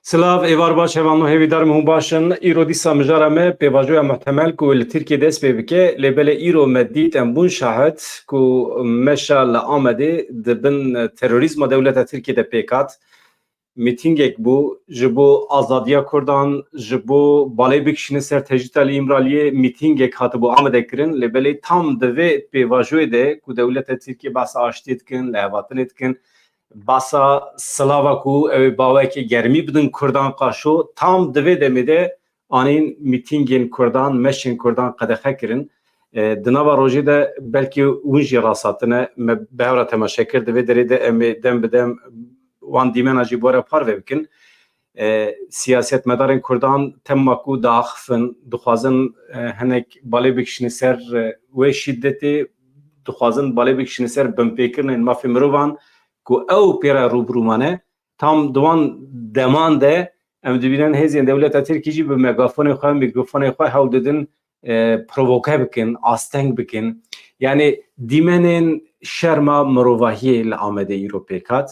Slav êvar baş hevalno hêvîdar min hûn baş in. Îro dîsa mijara me pêvajoya muhtemel ku li Tirkiye dest pê bike lêbelê îro me dît em bûn şahid ku meşa li Amedê di bin terorîzma dewleta Tirkiye de pêkat. Mîtingek bû ji bo azadiya Kurdan, ji bo balê bikişîne ser tecdîta li İmraliyê mîtingek hatibû Amedê kirin. Lêbelê tam di vê pêvajoyê de ku dewleta Tirkiye behsa aştiyê dikin, lehevhatinê dikin. Basa Slava ku ew bawekî germî bidin Kurdan qaşo tam divê demê de anîn mîtingên Kurdan, meşên Kurdan qedexe kirin. Di nava rojê de belkî hûn jî rasatine me behewra temaşekir divê derê de em ê dem bi dem wan dîmena jî bore parve bikin. Siyasetmedarên Kurdan tema ku diaxivin, dixwazin hinek balê bikişîne ser wê şîddetê, dixwazin balê bikişîne ser binpêkirinên mafê mirovan ku ew pêra rûbirûmane tam diwan deman de em dibînin hêzên dewleta Tirkî jî bi megafonê xwe, mîkrofonê xwe hewl didin provoke bikin, asteng bikin. Yani dîmenên şerma mirovahiyê li Amedê îro pêkat.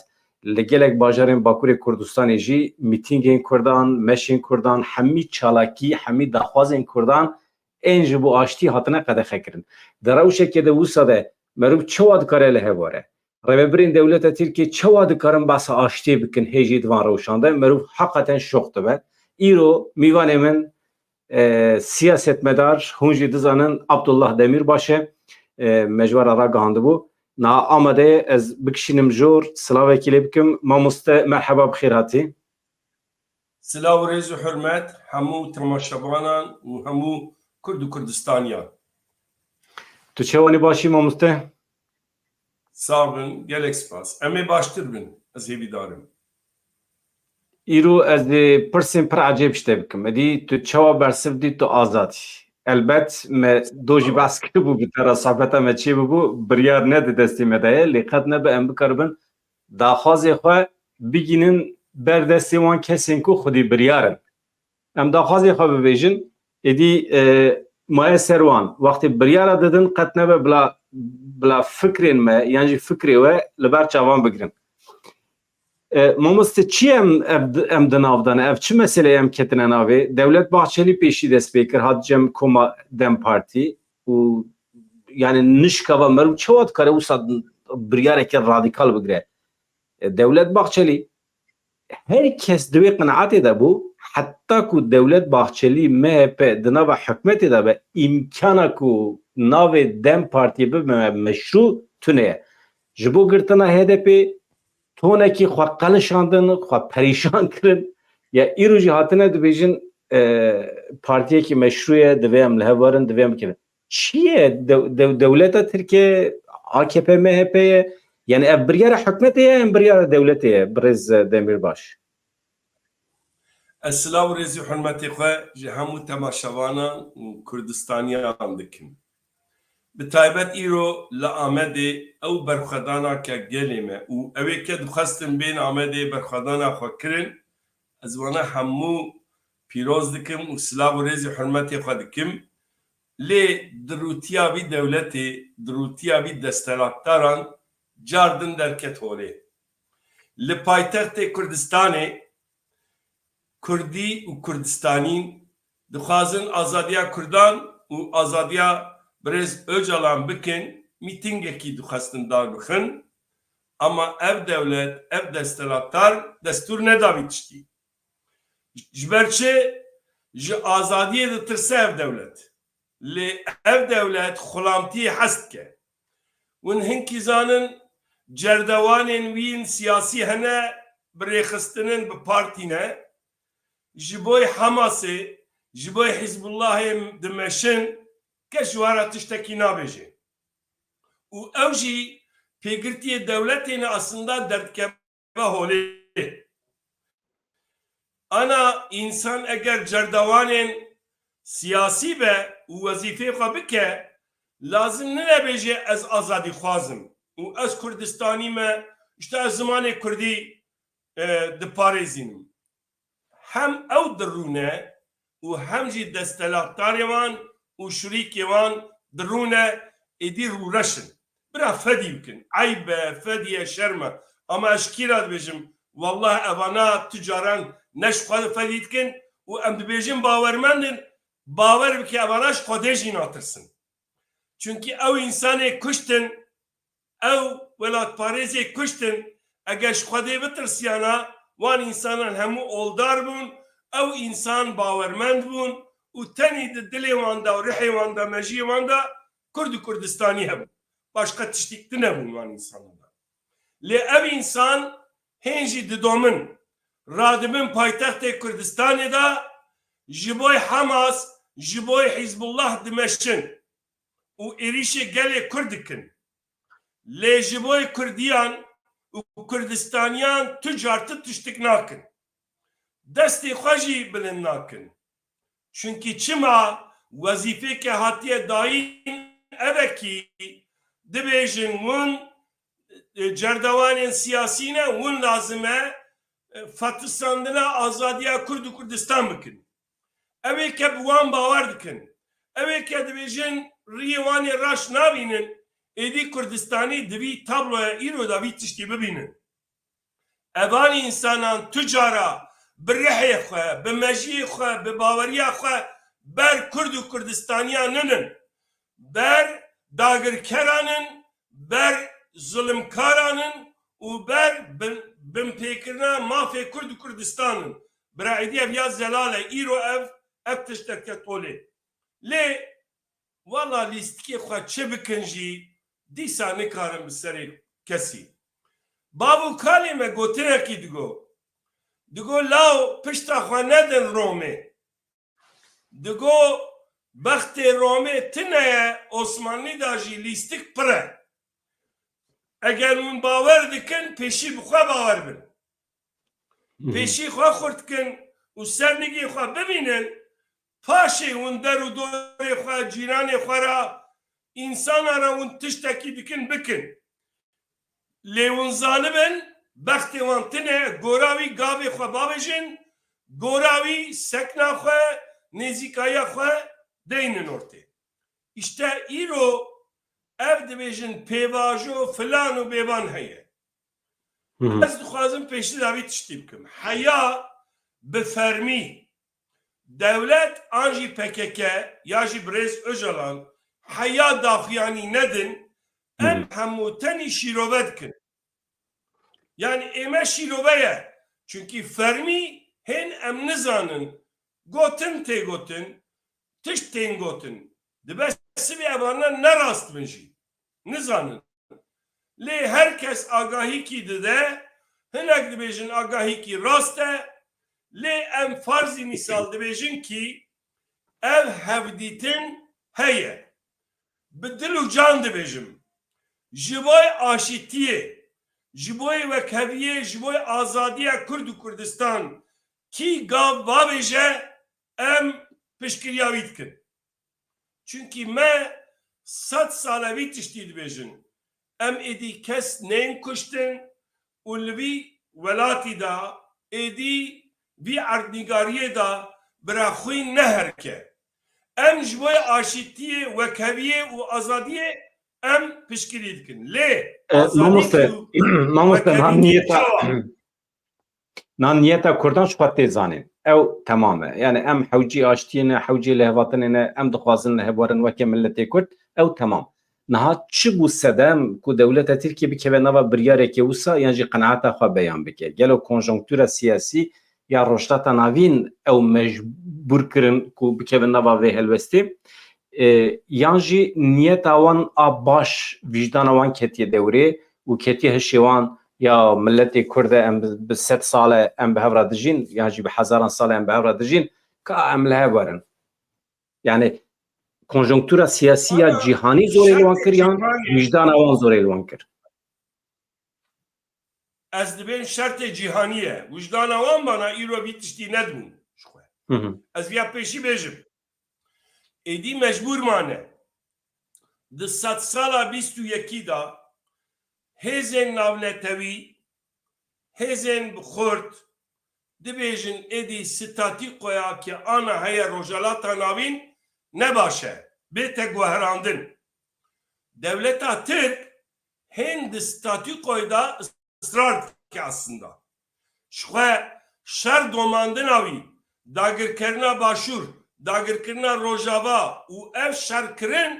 Li gelek bajarên Bakurê Kurdistanê jî mîtingên Kurdan, meşên Kurdan, hemî çalakî, hemî daxwazên Kurdan ên ji bo aştî hatine qedexe kirin. Di rewşekê de wisa de merûv çawa dikare li hev were? Rêvebirên dewleta Tirkiye çawa dikarin behsa aştiyê bikin hêjî divan rewşan de merûv heqeten şox dibe. Îro mîvanê min siyasetmedar hûn jî dizanin Abdullah Demirbaş e mejwara ragihandibû. Na Amedê ez bikişînim jor silavekî lê bikim. Mamoste merheba bi xêr hatî. Silav û rêz û hurmet hemû temaşevanan û hemû Kurd û Kurdistaniyan. Tu çawanî başî mamoste? Sağ bin, gelek spas. Em ê baştir bin, ez hêvîdarim. Îro ez dê pirsên pir ecêb ştê bikim. Edî tu çawa bersiv dî tu azadî. Elbet me dojî behs kiribû bi te re sohbeta me çê bibû biryar ne di destê me de ye lê qet nebe em bikaribin daxwazê xwe bigînin ber destê wan kesên ku xwedî biryarin. Em daxwazê xwe bibêjin êdî maye ser wan wextê biryara didin qet nebe bila fikrên me yan jî fikrê we li ber çavan bigirin. Mamoste çi em di nav de ne? Ev çi meseleyê em ketine navê? Devlet Bahçeli pêşî dest pê kir hat cem koma Dem Partî û yani nişkava merû çawa dikare wisa biryareke radîkal bigire. Devlet Bahçeli herkes di wê qenaetê de bû heta ku Devlet Bahçeli MHP di nava hikûmetê de be îmkana ku navê Dem Partiyê bibe meşrû tune ye. Ji bo girtina HDP tonekî xwe qelişandin, xwe perîşan kirin ya îro jî hatine dibêjin partiyekî meşrû ye divê em li hev werin divê em bikirin. Çi ye dewleta Tirkiye AKP MHP ye yani ev biryara hikûmetê ye em biryara dewletê ye birêz Demirbaş. Ez silav û rêzî hurmetê xwe ji hemû temaşevanan û Kurdistaniyan dikim. Bi taybet îro li Amedê ew berxwedana ke gelê me û ew ê ke dixwestin bên Amedê berxwedana xwe kirin, ez wana hemû pîroz dikim û silav û rêzî hurmetê xwe dikim. Lê di rûtiya vî dewletê, di rûtiya vî destelatdaran car din derket holê. Li paytextê Kurdistanê Kurdî û Kurdistanîn dixwazin azadiya Kurdan û azadiya Birêz Öcalan bikin, mîtingekî dixwestin dar bixin ama ev dewlet, ev destelatdar destûr nedavî tiştî. Ji ber çi ji azadiyê ditirse ev dewlet. Lê ev dewlet xulamtiyê hes dike. Hûn hinkî zanin cerdewanên wîn siyasî hene bi rêxistinin bi partîne ji bo Hamasê, ji bo Hizbullahê dimeşin keş wara tiştekî nabêje. Û ew jî pêgirtiyê dewletê ne aslında derdkeve holê. Ana însan eger cerdewanên siyasî be û wezîfê xwe bike, lazim nebêje ez azadî xwazim û ez Kurdistanî me işte ez zimanê Kurdî diparêzînim. Hem ew dirûne û hem jî destelatdarê wan û şûrîkê wan dirûne êdî rûreşin. Bira fedî bikin. Eybe, fediye, şerme. Ama eşkîra dibêjim Vallahi evana tücaran neş xwe fedîtkin û em dibêjin bawermendin bawer bike evana ji Xwedê jî natirsin. Çünkü ew insanê kuştin ew welatparêzê kuştin eger ji Xwedê bitirsiyana wan insanan hemû oldar bûn ew insan bawermend bûn û tenî di dilê wan da û rihê wan da mejiyê wan da Kurd û Kurdistanî hebûn. Başka tiştek de nebûn wan insanan da. Lê ev insan hên jî didomin radibin paytextê Kurdistanê da ji bo Hamas ji bo Hizbullah dimeşin û êrişê gelê Kurd dikin. Lê ji bo Kurdiyan û Kurdistaniyan tu cartı tiştek nakin. Destê xwe jî bilind nakin. Çünkü çima wezîfeke hatiye dayîn evekî dibêjin hûn cerdewanên siyasî ne hûn lazim e fethisandina azadiya Kurd û Kurdistan bikin. Evê ke bi wan bawer dikin. Evê ke dibêjin riyê wanê raş nabînin êdî Kurdistanî di vî tabloya îro da vî tiştî bibînin. Evan insanan tu cara bi rihê xwe, bi mejiyê xwe, bi baweriya xwe ber Kurd û Kurdistaniyan ninin. Ber dagirkeranın, ber zulümkaranın û ber binpêkirina mafê Kurd û Kurdistanın. Bira êdî ev ya zelale îro ev tişteke tolê. Lê wala lîstikê xwe çi bikin jî dîsa nikarin bi serê kesî. Babu kalê me gotinekî digo. Digo law pişta xwe nedin Romê. Digo bextê Romê tune ye Osmanlî da jî lîstik pir e. Eger hûn bawer dikin pêşî bi xwe bawer bin. Pêşî xwe xurt dikin û sernigê xwe bibînin paşê hûn der û dorê xwe cîranê xwe ra însana ra hûn tiştekî dikin bikin. Lê hûn zanibin bextê wan tune gora wî gavê xwe babêjin gora wî sekna xwe nêzîkaya xwe deynin ortê. İşte îro ev dibêjin pêvajo filan û bêvan heye. Ez dixwazim pêşî davî tiştî bikim. Heya bi fermî devlet an jî PKK ya jî Birêz Öcalan heya daxuyanî nedin em hemû tenî şîrove dikin. Yani ême şîrove ye. Çünkü fermî hên em nizanin gotin tê gotin tişt tên gotin. Dibe sivê evanan nerast bin jî. Nizanin. Lê herkes agahîkî dide hinek dibêjin agahîkî rast e lê em farzî misal dibêjin ki ev hevdîtin heye. Bi dil û can dibêjim. Ji bo aşîtiyê, ji bo wekheviyê, ji bo azadiya Kurd û Kurdistan kî gav vabêje em piştgiriya wî dikin. Çünkü me 100 sala wî tiştî dibêjin. Em êdî kes neyên kuştin û li vî welatî da êdî vî erdnîgariyê da bira xwîn neherke. Em ji bo aşîtiyê, wekheviyê û azadiyê em piştgirî dikin. Lê mamoste nan niyeta Kurdan ji xwe tê zanin. Ew temam e. Yani em hewcî aşitiyê ne, hewcî lehvatinê ne, em dixwazin lehvarin weke milletê Kurd, ew temam. Niha çi bû sedem ku dewleta Tirkiye bikeve nava biryarekê wisa yan jî qenaeta xwe beyan bike. Gelo konjonktûra siyasî ya rojhilata navîn ew mecbûr kirin ku bikeve nava vê helwestê yan jî niyeta wan a baş vicdana wan ketiye dewrê û ketiye hişê wan ya milletê Kurd e em bi 100 sale em bi hev re dijîn yan jî bi hezaran sale em bi hev re dijîn ka em li hev werin. Yani konjonktûra siyasî ya cîhanî zorê li wan kir yan vicdana wan zorê li wan kir. Ez dibên şertê cîhanî ye. Vicdana wan bana îro vî tiştî nedibûn. Ez viya pêşî bêjim. Êdî mecbûr mane. Di 100 sala 21 da hêzên navnetewî, hêzên bi Xurt dibêjin êdî statîkoya ki ana heye rojhelata navîn ne baş e. Bête guherandin. Devleta Tirk hên di statîkoyê da ısrar dike aslında. şxwe şer domandina wî dagirkirina başûr dagirkirina rojava û ev şerkirin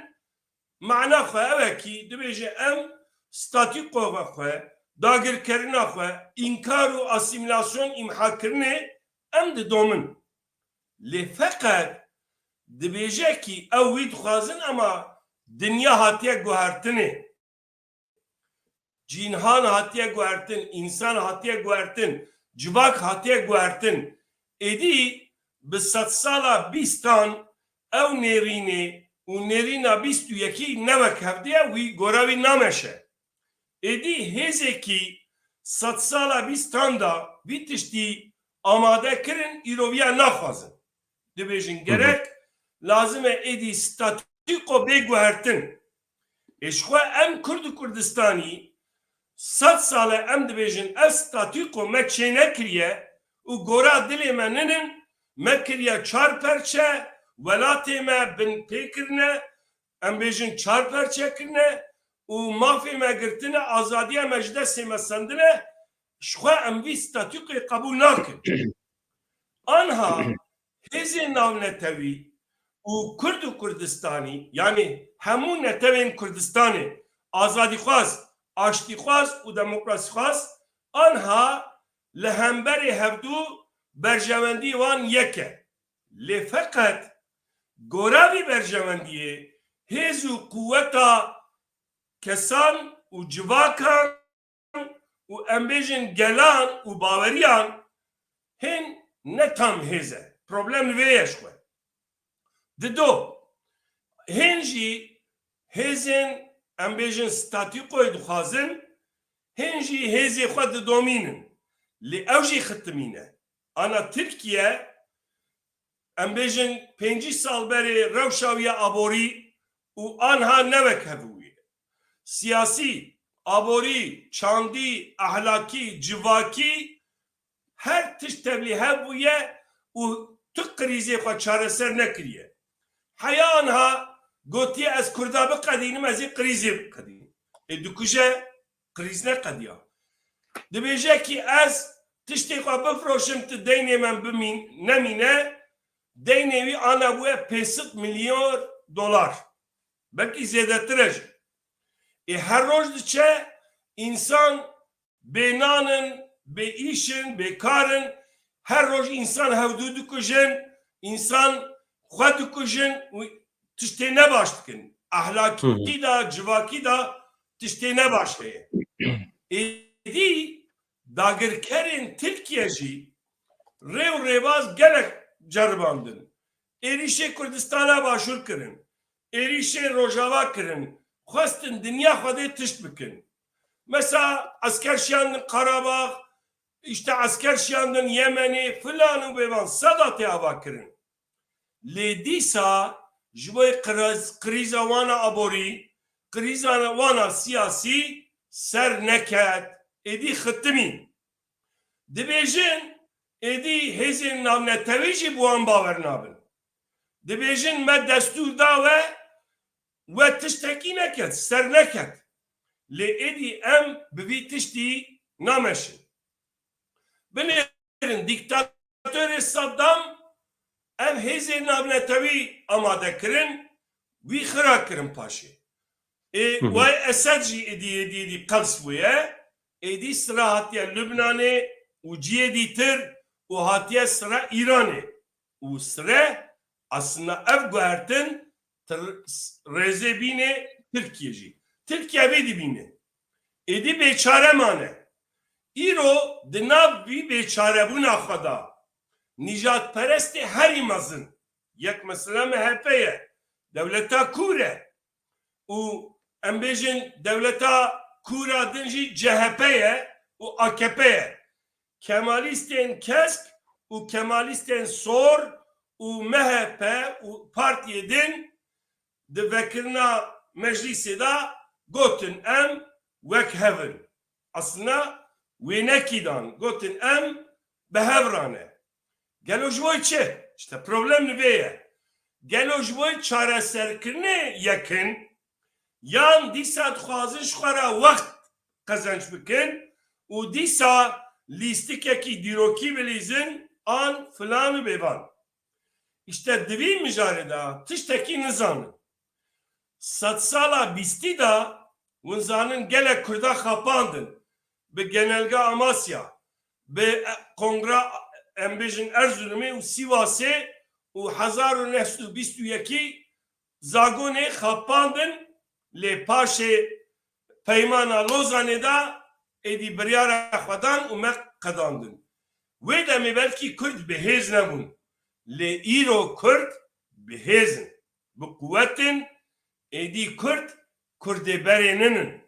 mana xwe ev e kî dibêje em statîkova xwe dagirkirina xwe înkar û asîmilasyon îmhakirinê em didomin lê feqet dibêje kî ew wî dixwazin ama dinya hatiye guhertinê cînhan hatiye guhertin însan hatiye guhertin civak hatiye guhertin êdî bi sed sala bîstan ew nêrînê û nêrîna bîst û yekî nevek hevdiye wî gora wî nameşe êdî hêzekî sed sala bîstan da vî tiştî amade kirin îroviya naxwazin dibêjin gerek lazim e êdî statîko bê guhertin eşxwe em Kurd û Kurdistanî sed sale em dibêjin ev statîko me çênekiriye û gora dilê me ninin me kiriye çar perçe welatê me bin pêkirine em bêjin çar perçe kirine û mafê me girtine azadiya me ji destê me sendine şxwe em vî statîkoyê qebûl nakin anha hêzên navnetewî û Kurd û Kurdistanî yanî hemû netewên Kurdistanê azadîxwaz aştîxwaz û demokrasîxwaz anha li hemberê hevdû berjewendî wan yek e lê feqet gora vî berjewendiyê hêz û quweta kesan û civakan û em bêjin gelan û baweriyan hên ne tam hêz e problem li vê ye xwe dido hên jî hêzên em bêjin statîkoyê dixwazin hên jî hêzê xwe didomînin lê ew jî xitimîne ana Tirkiye em bêjin 5 sal berê rewşa wî ye aborî û anha nevek hebûye siyasî aborî çandî ahlakî civakî her tişt tevlî hebûye û tu krîzê xwe çareser nekiriye heya anha gotiye ez Kurda biqedînim ez ê krîzê biqedînim dikuje krîz neqediya dibêje kî ez tiştê xwe bifroşim tu deynê me nemîne deynê wî ana bûye 500 milyon dolar belkî zêdetir e jî her roj diçe însan bênanin bê îşin bêkarin her roj însan hevdû dikujin însan xwe dikujin tiştê ne baş dikin ahlakî da civakî da tiştê ne baş heye êdî dagirkerên Tirkiye jî rêw rêbaz gelek ceribandin êrişê Kurdistana başûr kirin êrişê Rojava kirin xwestin dinya xwedê tişt bikin mesela esker şiyandin Qarabağ işte esker şiyandin Yemenê filan û bêvan seda tê ava kirin lê dîsa ji bo krîza wana aborî krîza wana siyasî ser neket êdî xitimîn dibêjin êdî hêzên navnetewî jî bi wan bawer nabin dibêjin me destûr da we tiştekî neket ser neket lê êdî em bi vî tiştî nameşin binêrin dîktatörê Saddam ev hêzên navnetewî amade kirin wî xira kirin paşê wê Esed jî êdî qels bûye êdî sira hatiye Lübnanê û ciyê dîtir û hatiye sira İranê û sire aslında ev guhertin rêzê bînê Tirkiye jî Tirkiye vê dibîne êdî bêçare mane îro di nav vî bêçarebûna xwe da nîjadperestê herî mezin yek mesela MHP ye dewleta kûr e û em bêjin dewleta kûra din jî CHP ye û AKP ye Kemalîstên Kesk û Kemalîstên Sor û MHP û partiyê din di vekirina meclisê da gotin em wek hevin aslında wê nekîdan gotin em bi hevran e gelo ji bo çi işte problem li vê ye gelo ji bo çareserkirinê yekin yan dîsa dixwazin ji xwe re wext qezenc bikin û dîsa listikeki diroki bilizin an filanı bevan. İşte divi mücareda tişteki nizanı. Satsala bisti da vınzanın gelek kurda xapandın. Bi genelge Amasya, bi kongra embejin Erzurum'u Sivas'ı u 1922 zagone xapandın le paşe peymana Lozan'ı da edi biryara xwadan u mek qadandın. Ve de mi belki Kürt behêz nebûn. Le îro Kürt behêzin. Bu kuvvetin edi Kürt Kurdê berê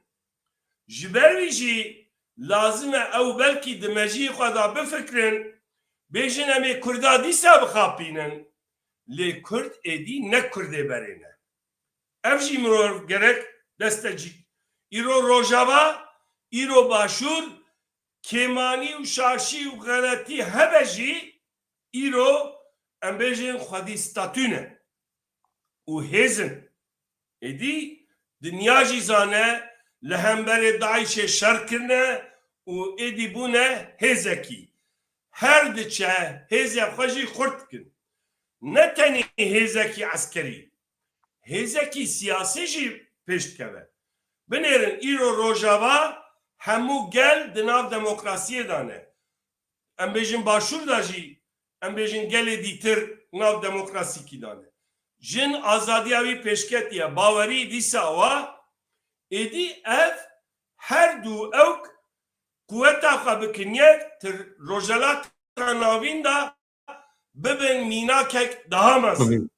ji ber wî jî lazim e ew belkî di mejiyê xwe da bifikirin bêjin em ê Kurda dîsa bixapînin lê Kurd êdî ne Kurdê berê ne. Ev jî mirov gerek deste cî. Îro Rojava, îro Başûr, Kêmanî û şaşî û xeletî hebe jî îro em bêjin xwedî statû ne û hêzin. Êdî dinya jî zane li hemberê Daişê şer kirine û êdî bûne hêzekî. Her diçe hêzê xwe jî xurt dikin. Ne tenê hêzekî eskerî, hêzekî siyasî jî pêş dikeve. Binêrin îro Rojava hemû gel di nav demokrasiyê de ne. Em bêjin Başûr da jî em bêjin gelê dîtir nav demokrasîkî de ne. Jin azadiya wî pêşketiye bawerî dîsa wa êdî ev her du ewk kuvveta xwe bikiniye tir rojhelata navîn da bibin mînakek daha mezin.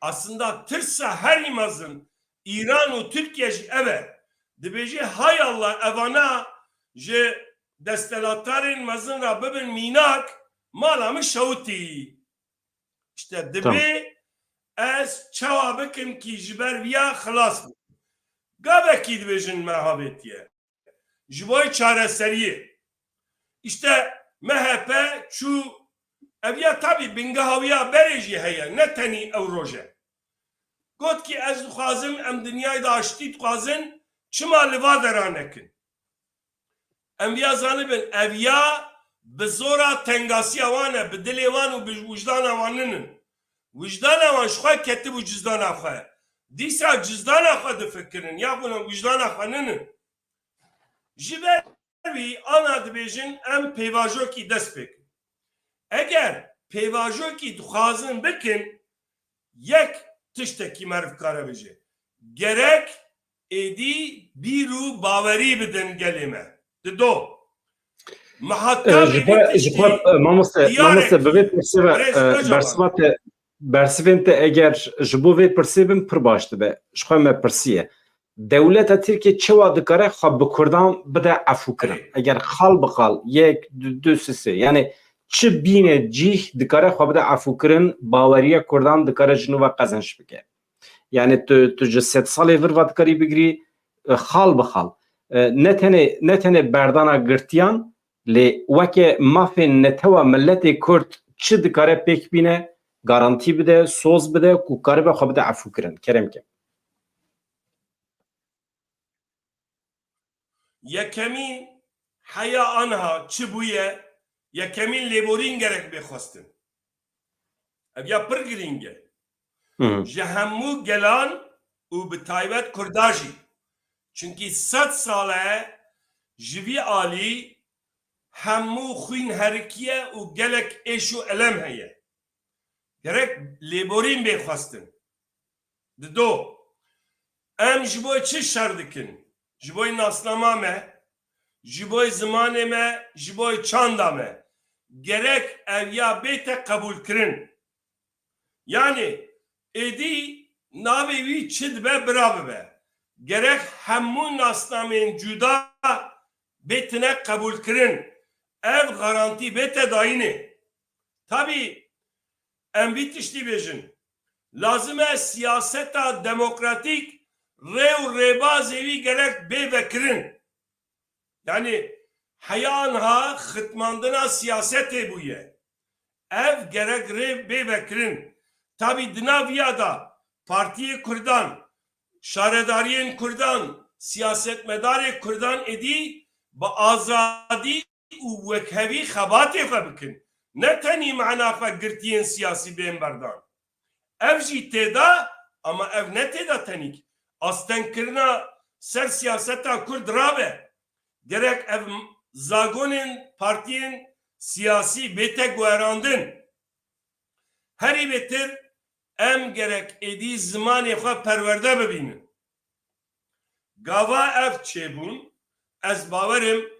Aslında tirsa herî mezin İran û Türkiye jî ev e. Dibêjî hay Allah evana ji destelatarên mezin ra bibin mînak mala min şewitî. İşte dibê ez çawa bikim ki ji ber viya xilas bim. Gavekî dibêjin me havêtiye. Ji bo çareseriyê. İşte MHP çû eviya tabii bingehaviya berê jî heye ne tenî ew roje. Got ki ez dixwazim em dinyayê de aştî dixwazin çima li va dera nekin. Em viya zanibin eviya bi zora tengasiya wan e bi dilê wan û bi wijdana wan ninin. Wijdana wan ji xwe ketibû cizdana xwe. Dîsa cizdana xwe difikirin ya bûne wijdana xwe ninin. Ji ber wî ana dibêjin em pêvajokî dest pê kin. Eger pêvajokî dixwazin bikin yek tiştekî meriv kare bije. Gerek êdî bîr û bawerî bidin gelê me. Di do. Mamoste bivê pirsê bersivên te eger ji bo vê pirsê bin pir baş dibe. Ji xwe me pirsiye. Dewleta Tirkiye çawa dikare xwe bi Kurdan bide efûkirin. Eger xal bi xal yek du sê yani çi bîne cîh dikare xwe bide efûkirin baweriya Kurdan dikare ji nû ve qezenç bike. Yani tu ji sed salê vir ve dikarî bigirî xal bi xal. Ne tenê berdana girtiyan lê weke mafên netewa milletê Kurd çi dikare pêk bîne garantî bide, soz bide ku karibe xwe bide efûkirin. Keremke. Yekemîn heya anha çi bûye yekemîn lêborîn gerek bêxwestin. Ev ya pir girîng e. Ji hemû gelan û bi taybet Kurda jî. Çünkü 100 sale ji vî alî hemû xwîn herkiye û gelek êş û elem heye. Gerek lêborîn bêxwestin. Di do. Em ji bo çi şer dikin? Ji bo nasnama me, ji bo zimanê me, ji bo çanda me. Gerek ev ya bête qebûlkirin. Yani êdî navê wî çi dibe bira bibe. Gerek hemû nasnamên cuda bêtine qebûlkirin. Ev garantî bête dayînê. Tabii em vî tiştî bêjin. Lazim e siyaseta demokratik rê û rêbazê wî gerek bê vekirin. Yani heya anha xitmandina siyasetê bûye. Ev gerek rê bê vekirin. Tabii di nav ya da Partiyê Kurdan, şaredariyên Kurdan, siyasetmedarê Kurdan êdî bi azadî و وکهوی خباتی خو بکن نه تنی معنا خو گرتین سیاسی بین بردان ev jî têda ama ev ne têda tenîk astenkirina ser siyaseta Kurd rabe gerek ev zagonên partiyên siyasî bête guherandin herî bêtir em gerek êdî zimanê xwe perwerde bibînin gava ev çêbûn ez bawerim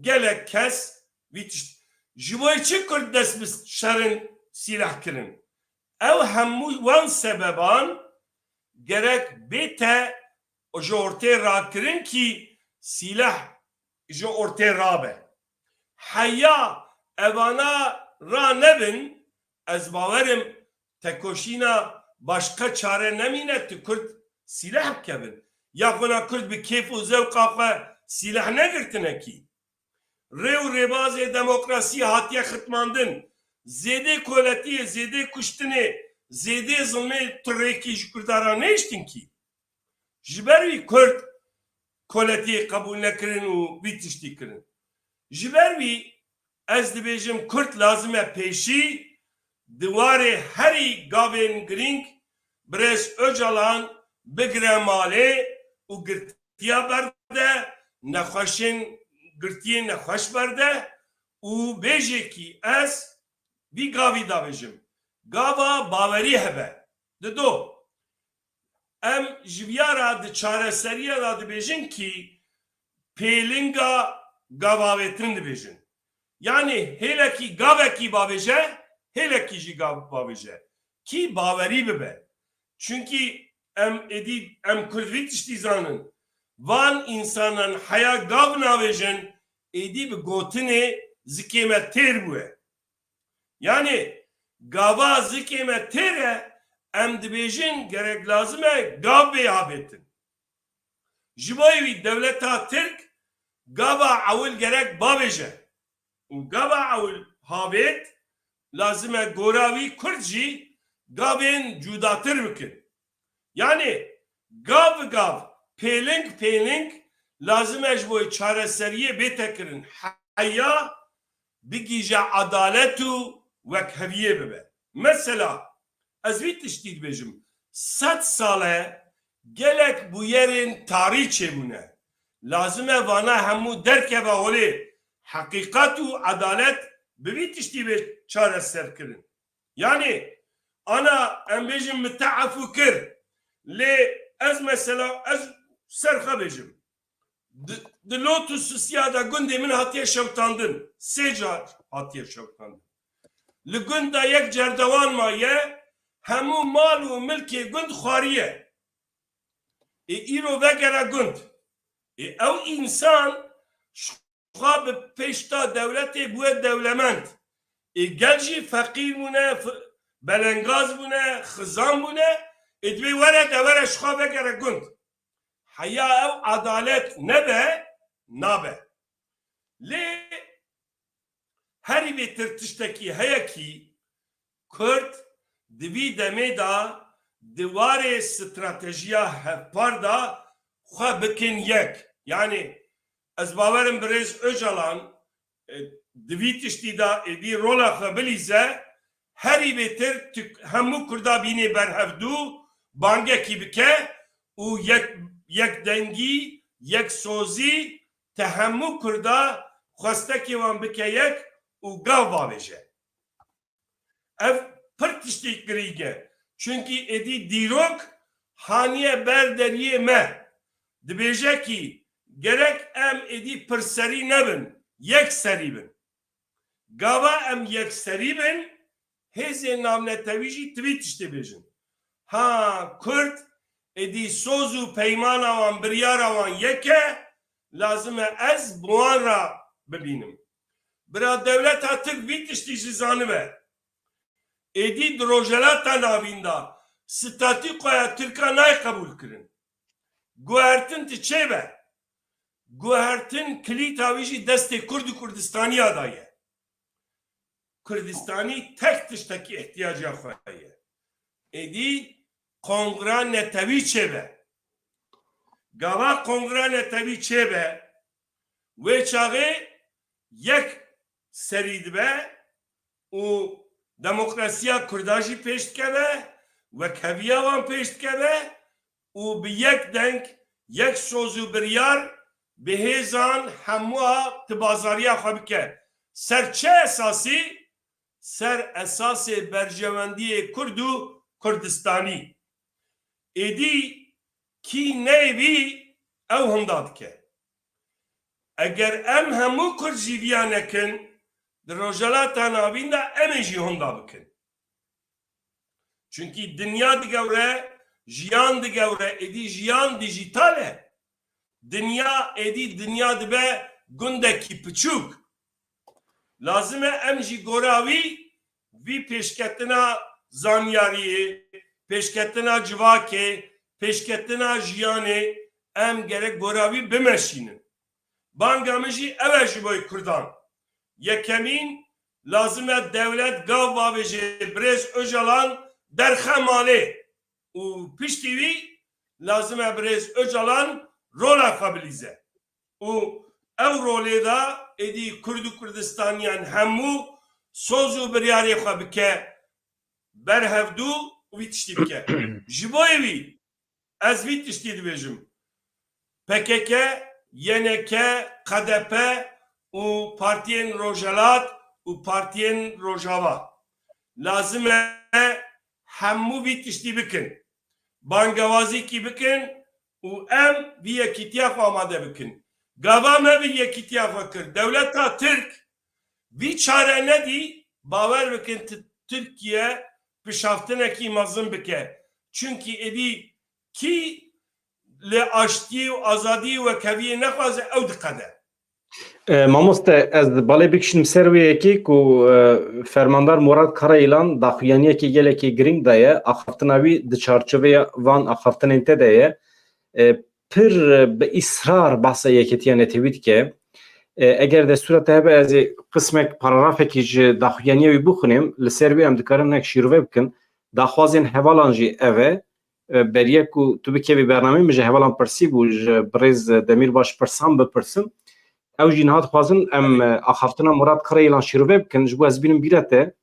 gelek kes vî tişt ji bo çi Kurd dest bi şerin sîlah kirin ew hemû wan sebeban gerek bête ji ortê rakirin kî sîlah ji ortê rabe heya evana ra nebin ez bawerim tekoşîna başka çare nemîne tu Kurd sîlah bikevin ya xwena Kurd bi kêf û zewqa xwe sîlah negirtine kî rê û rêbazê demokrasî hatiye xitmandin zêdê koletiyê zêdê kuştinê zêdê zilmê turêkî ji Kurdaran nehiştin kî ji ber wî Kurd koletiyê qebûl nekirin û vî tiştî kirin ji ber wî ez dibêjim Kurd lazim e pêşî di warê herî gavên girîng Birêz Öcalan bigire malê û girtiya berde nexweşên girtiyê nexweş berde û bêje kî ez vî gavî dabêjim gava bawerî hebe di do em ji viyara di çareseriya da dibêjin kî pêlinga gavavêtin dibêjin yani hêlekî gavekî bavêje hêlekî jî gav bavêje kî bawerî bibe çünkü em êdî em Kurd vî tiştî zanin van insanan heya gav navêjin êdî bi gotinê zikê me têr bûye yani gava zikê me têr e em dibêjin gerek lazim e gav bê habêtin ji bo wî dewleta Tirk gava ewil gerek bavêje û gava ewil habêt lazim e gora wî Kurd jî gavên cudatir bikin yani gav gav pêling lazim e ji bo çareseriyê bête kirin heya bigîje adalet û wekheviyê bibe mesela ez vî tiştî dibêjim 100 sale gelek bû yerên tarî çêbûne lazim e vana hemû derkeve holê heqîqat û adalet bi vî tiştî bê çareser kirin yani ana em bêjim min te efû kir lê ez mesela ez serxe bêjim di Lotus-Sisiya da gundê min hatiye şewtandin 3 car hatiye şewtandin li gunda yek cerdewan maye hemû mal û milkê gund xwariye îro vegere gund ew însan xwe bi pêşta dewletê bûye dewlemend gel jî feqîr bûne belengaz bûne xizan bûne divê were de were ji xwe vegere gund heya ew adalet nebe nabe lê herî bêtir tiştekî heye kî Kurd di vî demê da di warê stratejiya hevpar da xwe bikin yek yani ez bawerim Birêz Öcalan di vî tiştî da êdî rola xwe bilîze herî bêtir hemû Kurda bînê berhevdû bangekî bike û yekdengî yeksozî te hemû Kurda xwestekê wan bike yek û gav bavêje ev pir tiştî girîg e çünkü êdî dîrok haniye ber deriyê me dibêje kî gerek em êdî pirserî nebin yekserî bin gava em yekserî bin hêzên navnetewî jî tivî tiştê bêjin ha Kurd êdî soz û peymana wan biryara wan yek e lazim e ez bi wan ra bibînim bira dewleta Tirk vî tiştî jî zanibe êdî di rojelata navîn da statîkoya Tirka nayê qebûl kirin guhertin ti çê be guhertin kilîta wî jî destê Kurd û Kurdistanîya da ye Kurdistanî tek tiştekî ihtiyaca xwe ye êdî kongra netewî çêbe gava kongra netewî çêbe wê çaxê yek serî dibe û demokrasiya Kurda jî pêş dikeve, wekheviya wan pêş dikeve û bi yek deng yek soz û biryar bi hêzan hemûa di bazariya xwe bike. Ser çi esasî? Ser esasê berjewendiyê Kurd û Kurdistanî. Êdî kî neyvî ew hunda dike. Eger em hemû Kurd jî viya nekin, di rojhelata navîn de em ê jî hunda bikin. Çünkü dünya digewre, jiyan digewre, êdî jiyan dijîtal e. Dünya êdî dünya dibe gundekî piçûk. Lazim e em jî gora vî pêşketina zanyariyê, pêşketina civakê, pêşketina jiyanê em gerek gora wî bimeşînin. Banga min jî ew e ji bo Kurdan. Yekemîn lazim e devlet gav bavêje Birêz Öcalan derxe malê û piştî wî lazim e Birêz Öcalan rola xwe bilîze. Û ew rolê da êdî Kurd û Kurdistaniyan hemû soz û biryarê xwe bike berhevdû û vî tiştî bike. Ji bo wî ez vî tiştî dibêjim. PKK, YNK, KDP û partiyên Rojhelat û partiyên Rojava lazim e hemû vî tiştî bikin. Bangewazîkî bikin û em vî yekîtiya xwe amade bikin. Gava me vî yekîtiya xwe kir. Dewleta Tirk vî çare nedî bawer bikin Tirkiye pişaftinekî mezin bike. Çünkü êdî kî li aştî û azadî û wekeviyê nexwaze ew diqede. Mamoste ez balê bikişim ser wê yekî ku fermandar Murad Karayılan daxuyaniyekî gelekî giring daye axaftina wî di çarçoveya van axaftinên te de ye pir bi îsrar bahsa yekîtiya netewî dike. Eger destûra te hebe ez ê qismek paragrafekî ji daxuyaniyê wî bixwînim li ser wî em dikarin nek şîrove bikin. Daxwazên hevalan jî ev e beriye ku tu bikevî bernameyê min ji hevalan pirsî bû ji Birêz Demirbaş pirsan bipirsin. Ew jî niha dixwazin em axaftina Murad Karayılan şîrove bikin ji bo ez bînim bîre te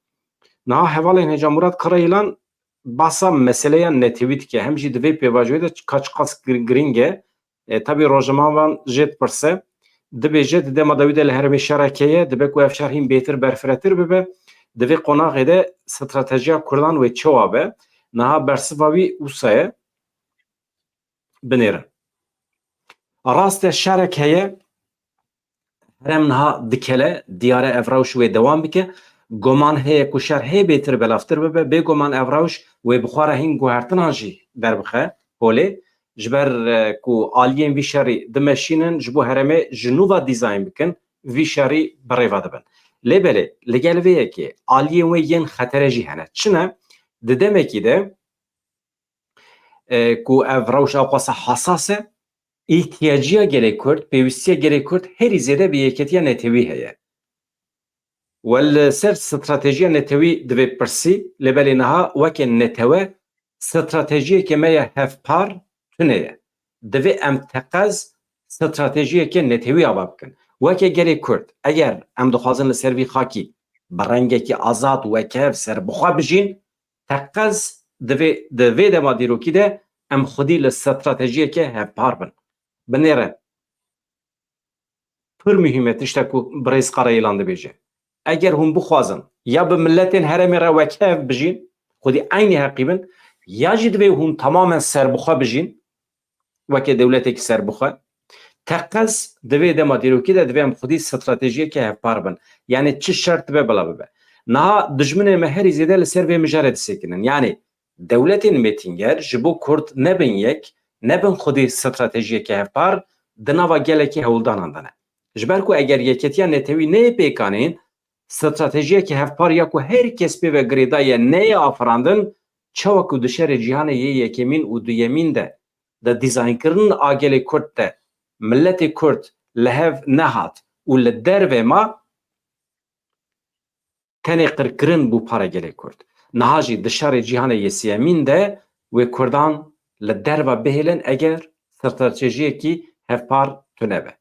niha hevalên hêja Murad Karayılan bahsa meseleya netewî dike hem jî di vê pêvajiyê de kaç qas giring e tabii rojnamevan jê dipirse dibêje di dema da wî de li herêmê şerekeye dibe ku ev şer hîn bêtir berfiretir bibe di vê qonaxê de stratejiya Kurdan wê çawa be niha bersiva wî wisa ye binêrin. Rast e şerek heye herem niha dikele diyare ev rewş wê dewam bike goman heye ku şer hê bêtir belavtir bibe bêgoman ev rewş wê bixwara hîn guhertinan jî derbixe holê ji ber ku aliyên vî şerî dimeşînin ji bo herêmê ji nû ve dîzayn bikin vî şerî birêva dibin. Lêbelê li gel vê yekê aliyên wê yên xetere jî hene. Çi ne? Di demekî de ku ev rewş ew qasa hesas e ihtiyaciya gelê Kurd, pêwîstiya gelê Kurd herî zêde bi yekîtiya netewî heye. Wel ser stratejiya netewî divê pirsî lêbelê niha wekê netewe stratejiyekê me ye hevpar tune ye. Divê em teqez stratejiyekê netewî ava bikin. Wekê gelê Kurd eger em dixwazin li ser vî xakî bi rengekî azad û wekev serbixwe bijîn teqez di vê dema dîrokî de em xwedî li stratejiyekê hevpar bin. Binêre pir mühim e tiştek ku Birêz Karayılan dibêje. Eger hûn bixwazin ya bi milletên herêmê re wekev bijîn xwedî aynî heqî bin ya jî divê hûn tamamen serbixwe bijîn wekê dewletekî serbixwe teqez di vê dema dîrokî de divê em xwedî stratejiyekê hevpar bin. Yani çi şert dibe bila bibe. Niha dijminên me herî zêde li ser vê mijarê disêkinin. Yani dewletên mêtînger ji bo Kurd nebin yek nebin xwedî stratejiyekê hevpar di nava gelekî hewldanan de ne. Ji ber ku eger yekîtiya netewî neyê pêkanên stratejiyekê hevpar ya ku her kes pê ve girêdaye neyê afirandin çawa ku di şerê cîhanê yê yekemîn û duyemîn de di dîzaynkirin a gelê Kurd de milletê Kurd li hev nehat û li dervê ma tenê qirkirin bû para gelê Kurd. Niha jî di şerê cîhanê yê sêyemîn de wê Kurdan li derve bihêlin eger stratejiyekî hevpar tune be.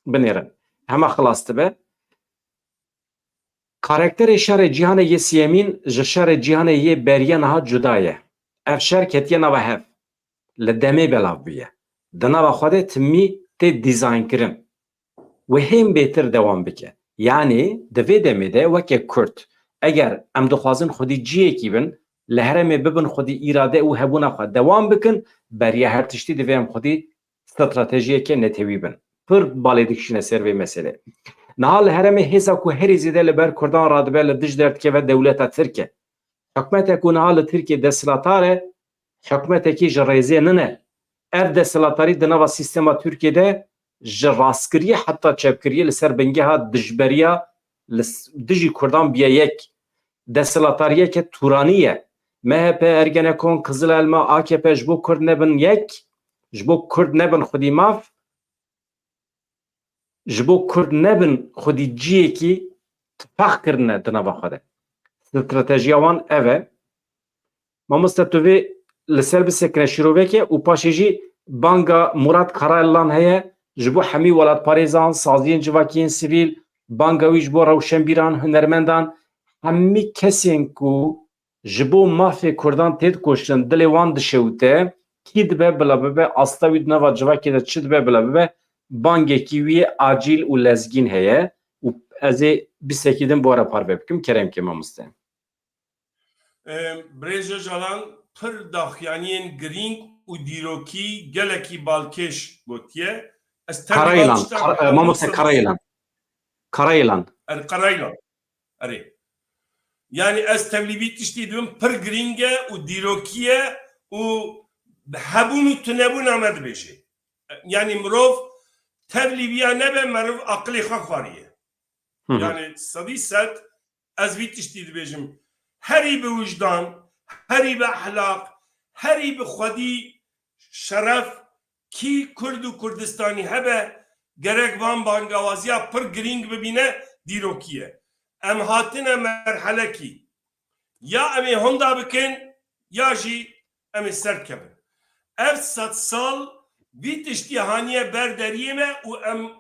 Binêrin. Hema xilas dibe Karakterê şerê cîhanê yê siyemîn ji şerê cîhanê yê beriya niha cuda ye. Ev şer ketiye nava hev. Li demê belav bûye. Di nava xwe de timî tê dîzaynkirin. Wê hêm bêtir dewam bike. Yani di vê demê de weke Kurd eger em dixwazin xwedî ciyekî bin, li herêmê bibin xwedî îrade û hebûna xwe dewam bikin, beriya her tiştî divê em xwedî stratejiyeke netewî bin. Pir balê dikişîne ser vê meselê. Niha li herêmê hêsa ku herî zêde li ber Kurdan radibe li dij derdikeve dewleta Tirk e. Hikûmeteke ku niha li Tirkiye desthilatdar e, hikûmetekî ji rêzê nine. Ev desthilatdarî di nava sîstema Tirkiyeyê ji rastkiriyê heta çepkiriyê li ser bingeha dijberiya li dijî Kurdan biye yek. Desthilatdariyeke Turanî ye. MHP, Ergenekon, Kızıl Elma, AKP ji bo Kurd nebin yek, ji bo Kurd nebin xwedî mav, ji bo Kurd nebin xwedî ciyekî tifaq kirine di nava xwe de. Stratejiya wan ev e. Mamoste tu vê li ser bisekine şîrovekê û paşê jî banga Murat Karayalan heye ji bo hemî welatparêzan, saziyên civakiyên sivîl, banga wî ji bo rewşenbîran, hunermendan, hemî kesên ku ji bo mafê Kurdan tê dikoşin, dilê wan dişewite, kî dibe bila bibe, asta wî di nava civakê de çi dibe bila bibe, bangekî wî yê acîl û lezgîn heye û ez ê bisekî din bo re parve bikim keremkê mamoste. Birêje Jalan pir daxuyaniyên girîng û dîrokî gelekî balkêş gotiye. Ez Karayılan, mamoste Karayılan. Karayılan. Karayılan. Erê. Yani ez tevlîbî tiştî dibim pir girîng e û dîrokî ye û hebûn û tunebûna me dibêje. Yani mirov tevlîbiya nebe meriv aqilê xwe xwariye. Yani sedî sed ez vî tiştî dibêjim. Herî bi wijdan, herî bi ehlaq, herî bi xwedî şeref kî Kurd û Kurdistanî hebe gerek van bangewaziya pir girîng bibîne dîrokî ye. Em hatine merhelekî. Ya em ê honda bikin ya jî em ê serkevin. Ev sed sal vî tiştî haniye ber deriyê me û em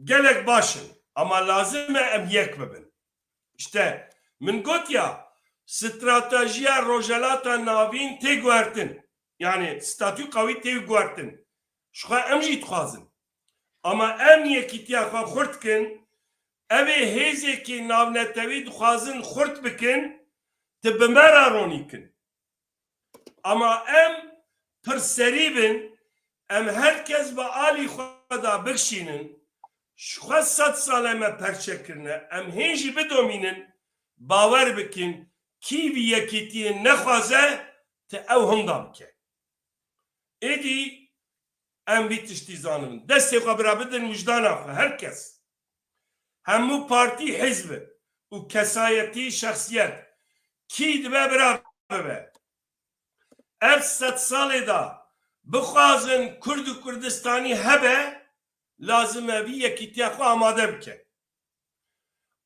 gelek başin. Ama lazim e em yek bibin. İşte min gotiya stratejiya rojelata navîn tê guhertin. Yani statû qewî tê guhertin. Ji xwe em jî dixwazin. Ama em yekîtiya xwe xurt dikin, ev ê hêzekî navnetewî dixwazin xurt bikin, ti bi me re ronîkin. Ama em pir serî bin, em herkes bi alî xwe da bikşînin, ji xwe sed sal me perçekirine, em hên jî bidomînin, bawer bikin, kî vî yekîtiyê nexwaze, ti ew honda bike. Êdî em vî tiştî zanibin. Destê xwe bira bidin wijdana xwe, herkes. Hemû partî hizb û kesayetî şexsiyet kî dibe bira bibe. Ev sed salê da bixwazin Kurd û Kurdistanî hebe, lazim e vî yekîtiya xwe amade bike.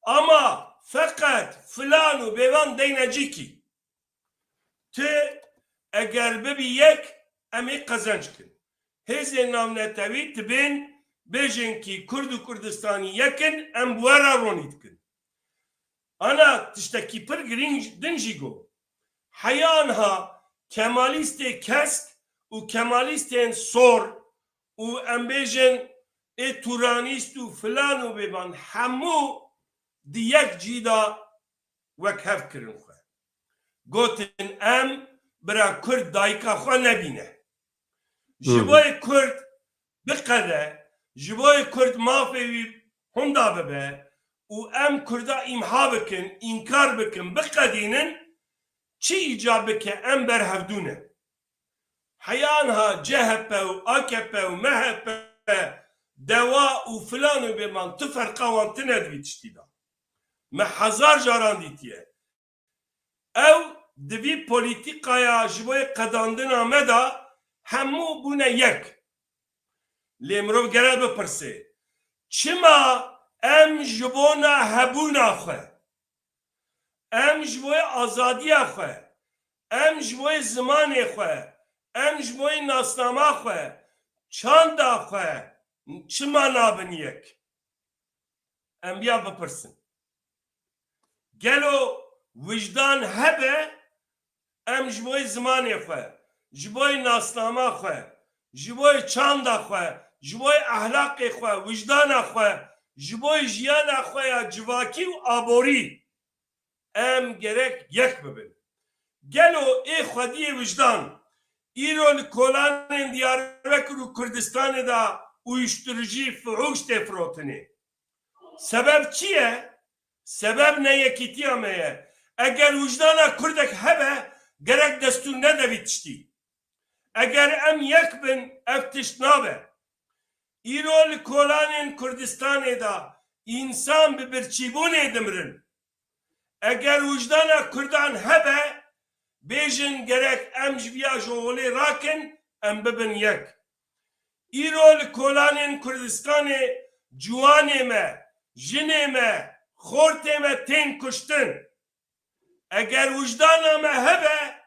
Ama feqet filan û bêvan deyne cikî. Ti eger bibî yek, em ê qezençkin. Hêzên navnetewî tibên bêjin kî Kurd û Kurdistanî yekin, em bi we re ronî dikin. Ana tiştekî pir girîng din jî got. Heya niha Kemalîstê kesk û Kemalîstên sor û em bêjin ê Turanîst û filan û bêvan hemû di yek cîda wek hev kirin xwe. Gotin em bira Kurd dayika xwe nebîne. Ji bo Kurd biqede, ji bo Kurd mafê wî honda bibe û em Kurda îmha bikin, înkar bikin, biqedînin, çi îcab bike em berhevdûne. Heya niha CHP û AKP û MHP dewa û filan û bêman tu ferqa wan tune divî tiştî da. Me hezar caran dîtiye. Ew di vî polîtîkaya ji bo qedandina me da hemû bûne yek. Lê mirov gerek bipirse, çima em ji bona hebûna xwe, em ji bo azadiya xwe, em ji bo zimanê xwe, em ji bo nasnama xwe, çanda xwe, çima nabin yek? Em biya bipirsin. gelo vicdan hebe em ji boî zimanê xwe, ji boî nasnama xwe, ji boî çanda xwe, ji boî ehlaqê xwe, vicdana xwe, ji boî jiyana xwe ya civakî û aborî em gerek yek bibin. Gelo ê xwediyê vicdan îro li kolanên Diyarbekir û Kurdistanê da uyuşturucî fuhuş tê firotinê. Sebeb çi ye? Sebeb neyekîtiya me ye. Eger vicdana Kurdek hebe gerek destûr nedevî tiştî. Eger em yek bin ev tişt nabe. îro li kolanên Kurdistanê da însan bi birçîbûnê dimirin. Eger vicdana Kurdan hebe bêjin gerek em ji vîya joholê rakin em bibin yek. îro li kolanên Kurdistanê ciwanê me, jinê me, xortê me tên kuştin. Eger vicdana me hebe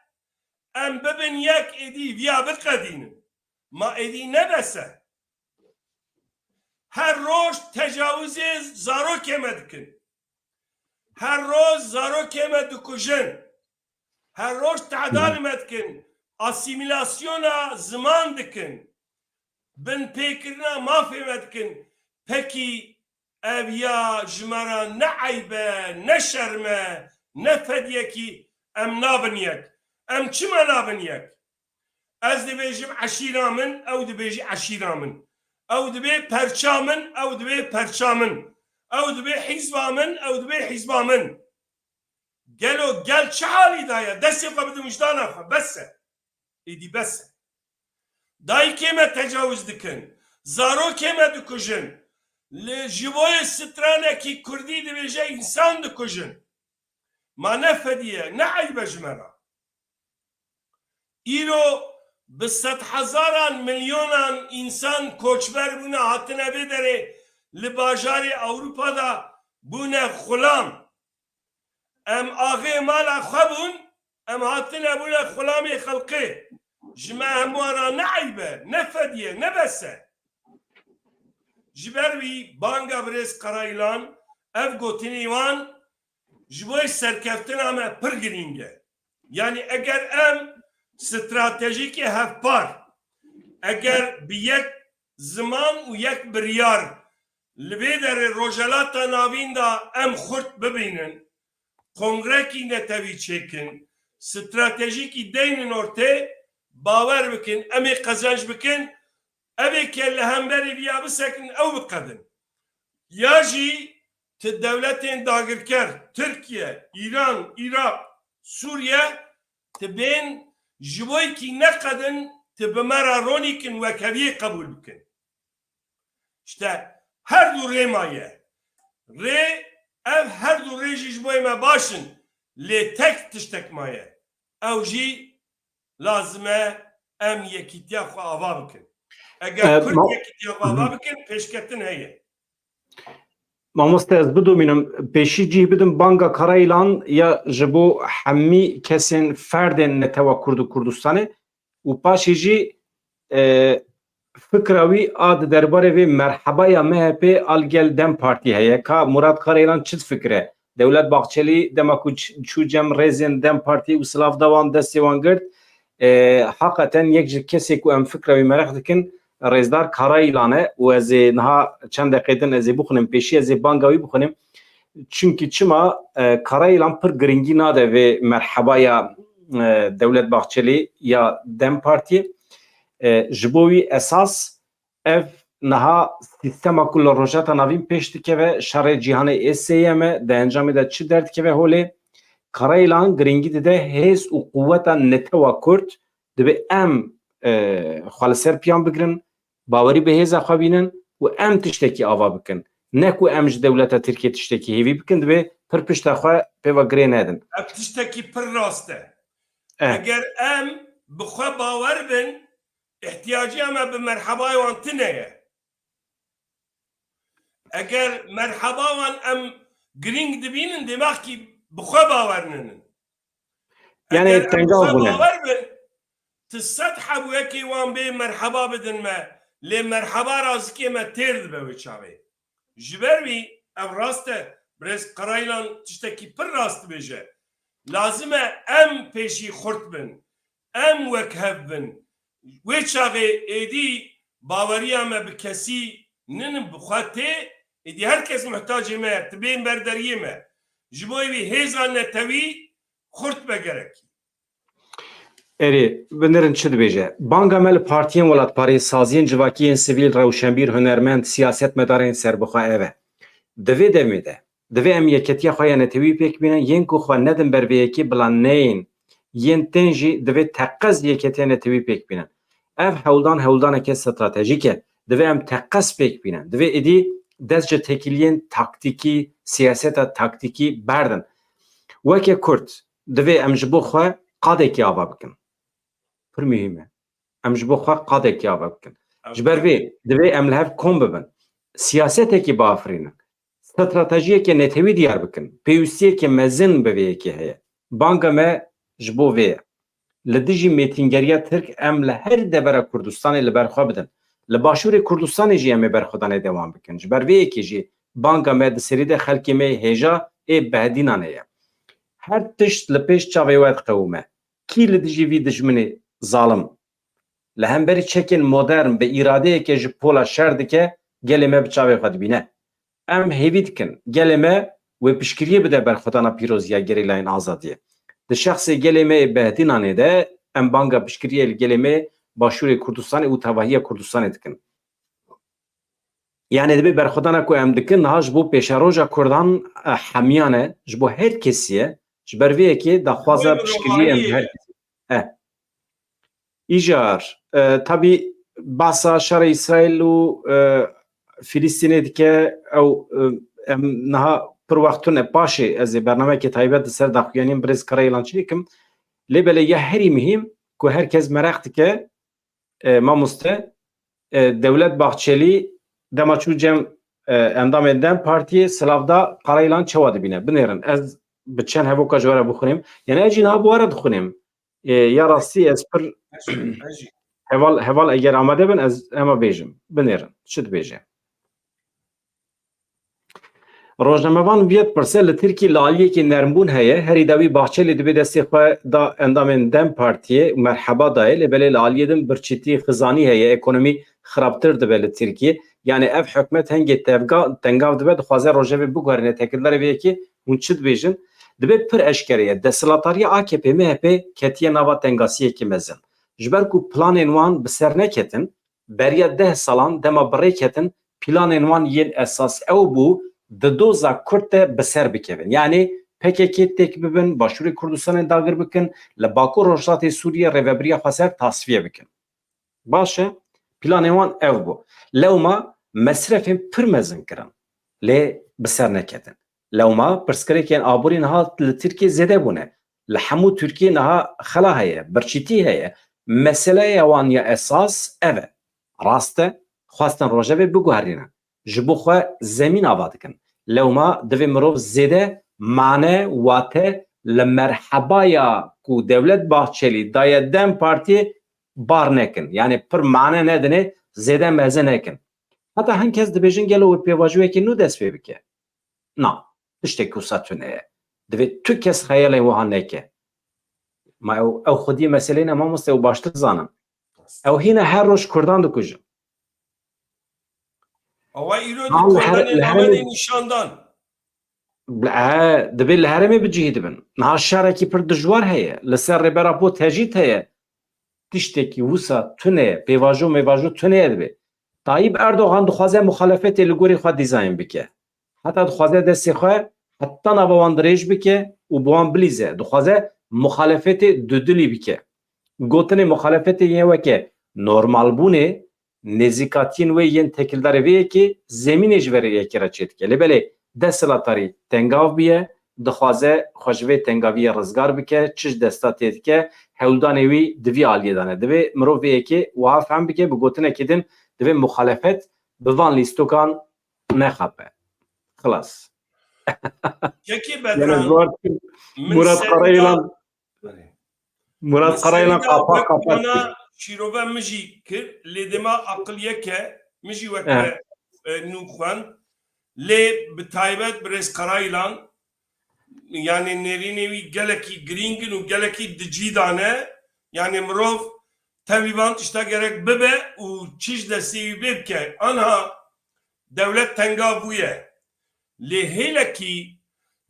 em bibin yek êdî vîya biqedînin. Ma êdî nebese. Her roj tecavüzê zarokê me dikin. Her roz zarokê me dikujin. Her roj tehdalê me dikin. Asimilasyona ziman dikin. Bin pêkirina mafê me dikin. Pekî ev ya ji me re ne eybe, ne şerme, ne fedyekî em nabin yek. Em çima nabin yek? Ez dibêjim eşîra min, ew dibêjî eşîra min. Ew dibê perça min, ew dibê perça min. Ew dibê hîzba min, ew dibê hîzba min. Gelo gel çi halî da ye? Destê xwe bidin vicdana xwe. Bes e. Êdî bes e. Dayîkê me tecavüz dikin. Zarokê me dikujin. Li ji boî stranekî Kurdî dibêje însan dikujin. Ma ne fediye, ne eybe ji me re. îro bi sed hezaran milyonan însan koçber bûne hatine vê derê li bajarê Ewropa da bûne xulam. Em axê mala xwe bûn, em hatine bûne xulamê xelkê. Ji me hemû ne eybe, ne fediye, ne bese. Ji ber wî banga Birêz Karayîlan ev gotinê wan ji bo serkeftina me pir girîng e. Yani eger em stratejîkê hevpar, eger bi yek ziman û yek biryar li vê derê Rojhelata Navîn da em xurt bibînin, kongrekî netewî çêkin, stratejîkî deynin ortê, bawer bikin, em ê qezenc bikin, evê li hemberî vîya bisekin ew biqedin. Ya jî ti devletên dagirker, Tirkiye, İran, Irak, Suriye ti bên ji bo yekî neqedin ti bi me re ronîkin wekeviyê qebûl bikin. İşte her du rê maye. Rê ev her du rê jî ji bo me başin lê tek tiştek maye. Ew jî lazim e em yekîtiya xwe ava bikin. Eger Kurd yekîtiya xwe ava bikin pêşketin heye. Mamoste ez bidomînim pêşî cih bidim banga Karayîlan ya ji bo hemî kesên ferdên netewa Kurd û Kurdistanê û paşê jî fikra wî a di derbarê vê merhebaya MHP al gel Dem Partî heye. Ka Murat Karayîlan çi fikre? Dewlet Bahçelî dema ku çû cem rêzên Dem Partî û silav dawan destê wan girt. Hakikaten yek ji kesê ku em fikra wî merex dikin Rêzdar Karayîlan e û ez ê niha çend deqê din ez ê bixwînim pêşî ez ê banga wî bixwînim. Çünkü çima Karayîlan pir giringî nade vê merhebaya Dewlet Bahçelî ya Dem Partî. Ji bo wî esas ev niha sîstema ku li Rojheta Navîn pêş dikeve şerê cîhanê êSİ me di encamê de çi derdikeve holê Karayîlan giringî dide hêz û quweta netewa Kurd dibe em xwe li ser piyan bigirin, bawerî bi hêza xwe bînin û em tiştekî ava bikin. Ne ku em ji dewleta Tirkiye tiştekî hêvî bikin dibe pir pişta xwe pêva girê nedin. Ev tiştekî pir rast e. Eger em bi xwe bawer bin ihtiyacîya me bi merhebayê wan tune ye. Eger merheba wan em giring dibînin demek ki bi xwe bawer ninin. Yani tengav bûne. Bawer bin ti sed hebûyekê wan bê merheba bidin me lê merheba razikê me têr dibe wê çavê. Ji ber wî ev rast e برز قرایلان تشتکی پر راست بێژە لازمە ئەم پێشی خورد بن ئەم وەک هەف بن وێ چاغێ ئێدی باوەریامە bi kesî ninin bixwe tê êdî her kes mihtacê me tibên berderiyê me ji bo wî hêzan netewî xurt be gerekî. Erê binirin çi dibêje? Banga me li partiyên welatparî saziyên civakiyên sivîl, rewşenbîr, hunermend, siyasetmedarên serbixwe ev e. Divê demê de divê em yeketiya xwe ya netewî pêk bînin yên ku xwe nedin ber vê yekî bila neyên yên tên jî divê teqez yeketiya netewî pêk bînin. Ev hewldaneke stratejîk e. Divê em teqez pêk bînin. Divê êdî dest ji tekiliyên taktîkî, siyaseta taktîkî berdin. Weke Kurd divê em ji bo xwe qadekî ava bikin. Pir mühim e. Em ji bo xwe qadekî ava bikin. Ji ber vê divê em li hev kom bibin. Siyasetekî biafirînin. Stratejiyeke netewî diyar bikin. Pêwîstiyeke mezin bi vê yekê heye. Banga me ji bo vê ye. Li dijî mêtîngeriya Tirk em li her devera Kurdistanê li ber xwe bidin. Li başûrê Kurdistanê jî em ê berxwedanê dewam bikin. Ji ber vê yekê jî banga me di serî de xelkê me hêja ê behdînan heye. Her tişt li pêş çavê we diqewime. Kî li dijî vî dijminê zalim li hemberî çekên modern bi îradeyeke ji pola şer dike gelê me bi çavê xwe dibîne. Em hêvî dikin gelê me wê piştgiriyê bide berxwedana pîroziya gerîlayên azadiyê. Di şexsê gelê me ê behdînanê de em banga piştgiriyê li gelê me başûrê Kurdistanê û tevahiya Kurdistanê dikin. Yani dibe berxwedana ku em dikin niha ji bo pêşeroja Kurdan hemiyan e ji bo her kesî ye ji ber vê yekê daxwaza piştgiriyê em her kesî. İjar tabii bahsa şer İsrail û Filistînê dike ew em niha pir wextûn e paşê ez ê bernamekê taybet di ser daxuyaniyên birêz Karayîlan çê dikim lêbelê ya herî mihîm ku herkes merak dike mamoste Devlet Bahçeli dema çû cem endamên Dem Partiyê Silavda Karayîlan çawa dibîne binêrin ez bi çend hevoka ji were bixwînim yani ez jî niha bi were dixwînim ya rastî ez pir heval eger amade bin ez ema bêjim binêrin çi dibêje. Rojnamevan viyet pirse li Tirkî li aliyekî nermbûn heye herî dawî Bahçeli dibe destê xwe da endamên Dem Partiyê merheba daye lêbelê li aliyê din birçîtî xizanî heye ekonomî xirabtir dibe li Tirkî yani ev hikûmet hengê tengav dibe dixwaze rojevê biguherîne tekildarê vê yekê hûn çi dibêjin dibe pir eşkere ye desthilatariya AKP MHP ketiye nava tengasiyekî mezin ji ber ku planên wan bi ser neketin beriya 10 salan dema birêk ketin planên wan yên esas ew bû di doza Kurd de bi ser bikevin yani PKK tek bibin başûrê Kurdistanê dagir bikin li Bakur Rojhilatê Sûriye rêveberiya xweser tasfiye bikin. Baş e planên wan ew bû. Lewma mesrefên pir mezin kirin lê bi ser neketin. Lewma pirsgirêkên aborî niha li Tirkiye zêde bûne. Li hemû Tirkiye niha xela heye, birçîtî heye. Meseleya wan ya esas ev e. Rast e xwastin rojevê biguherînin. Ji bo xwe zemîn ava dikin. Lewma divê mirov zêde mane wate li merhebaya ku Devlet Bahçeli daye Dem Partiyê bar nekin. Yani pir mane nedine zêde meze nekin. Heta hin kes dibêjin gelo wê pêvajiyekê nû dest pê bike. Na, tiştekî wisa tune ye. Divê tu kes xeyalên wiha neke. Ma ew xwedî meseleyê ne mamoste ew baştir zanin. Ew hîne her roj Kurdan dikujin. Ama îro Kurdanê navê nîşandan. Divê li herêmê bicihî dibin. Niha şerekî pir dijwar heye. Li ser rêbera bo tecît heye. Tiştekî wisa tune ye. Pêvajo mêvajo tune ye dibe. Tayyip Erdoğan dixwaze muxalefetê li gorî xwe dîzayn bike. Heta dixwaze destê xwe heta nava wan dirêj bike û bi wan bilîze. Dixwaze muxalefetê dudilî bike. Gotinê muxalefetê yên weke normalbûnê nêzîkatiyên wê yên tekildarê vê yekê zemînê ji verê yekê re çêdike. Lêbelê desthilatarî tengav bîye, dixwaze xwe ji vê tengaviyê rizgar bike, çi ji desta tê dike, hewldanê wî di vî aliyê dane. Divê mirov vê yekê wiha fehm bike bi gotinekê din divê muxalefet bi van lîstokan nexape. Xilas. Murat Karayîlan qapa şîrove min jî kir lê dema aqiliyeke min jî weke nûxwend lê bi taybet bi rêzqerayîlan yani nêrînê wî gelekî girîngin û gelekî dicîdan e yani mirov tevîvan tişta gerek bibe û çîş destê wî bê bike anha dewlet tenga bûye lê hêlekî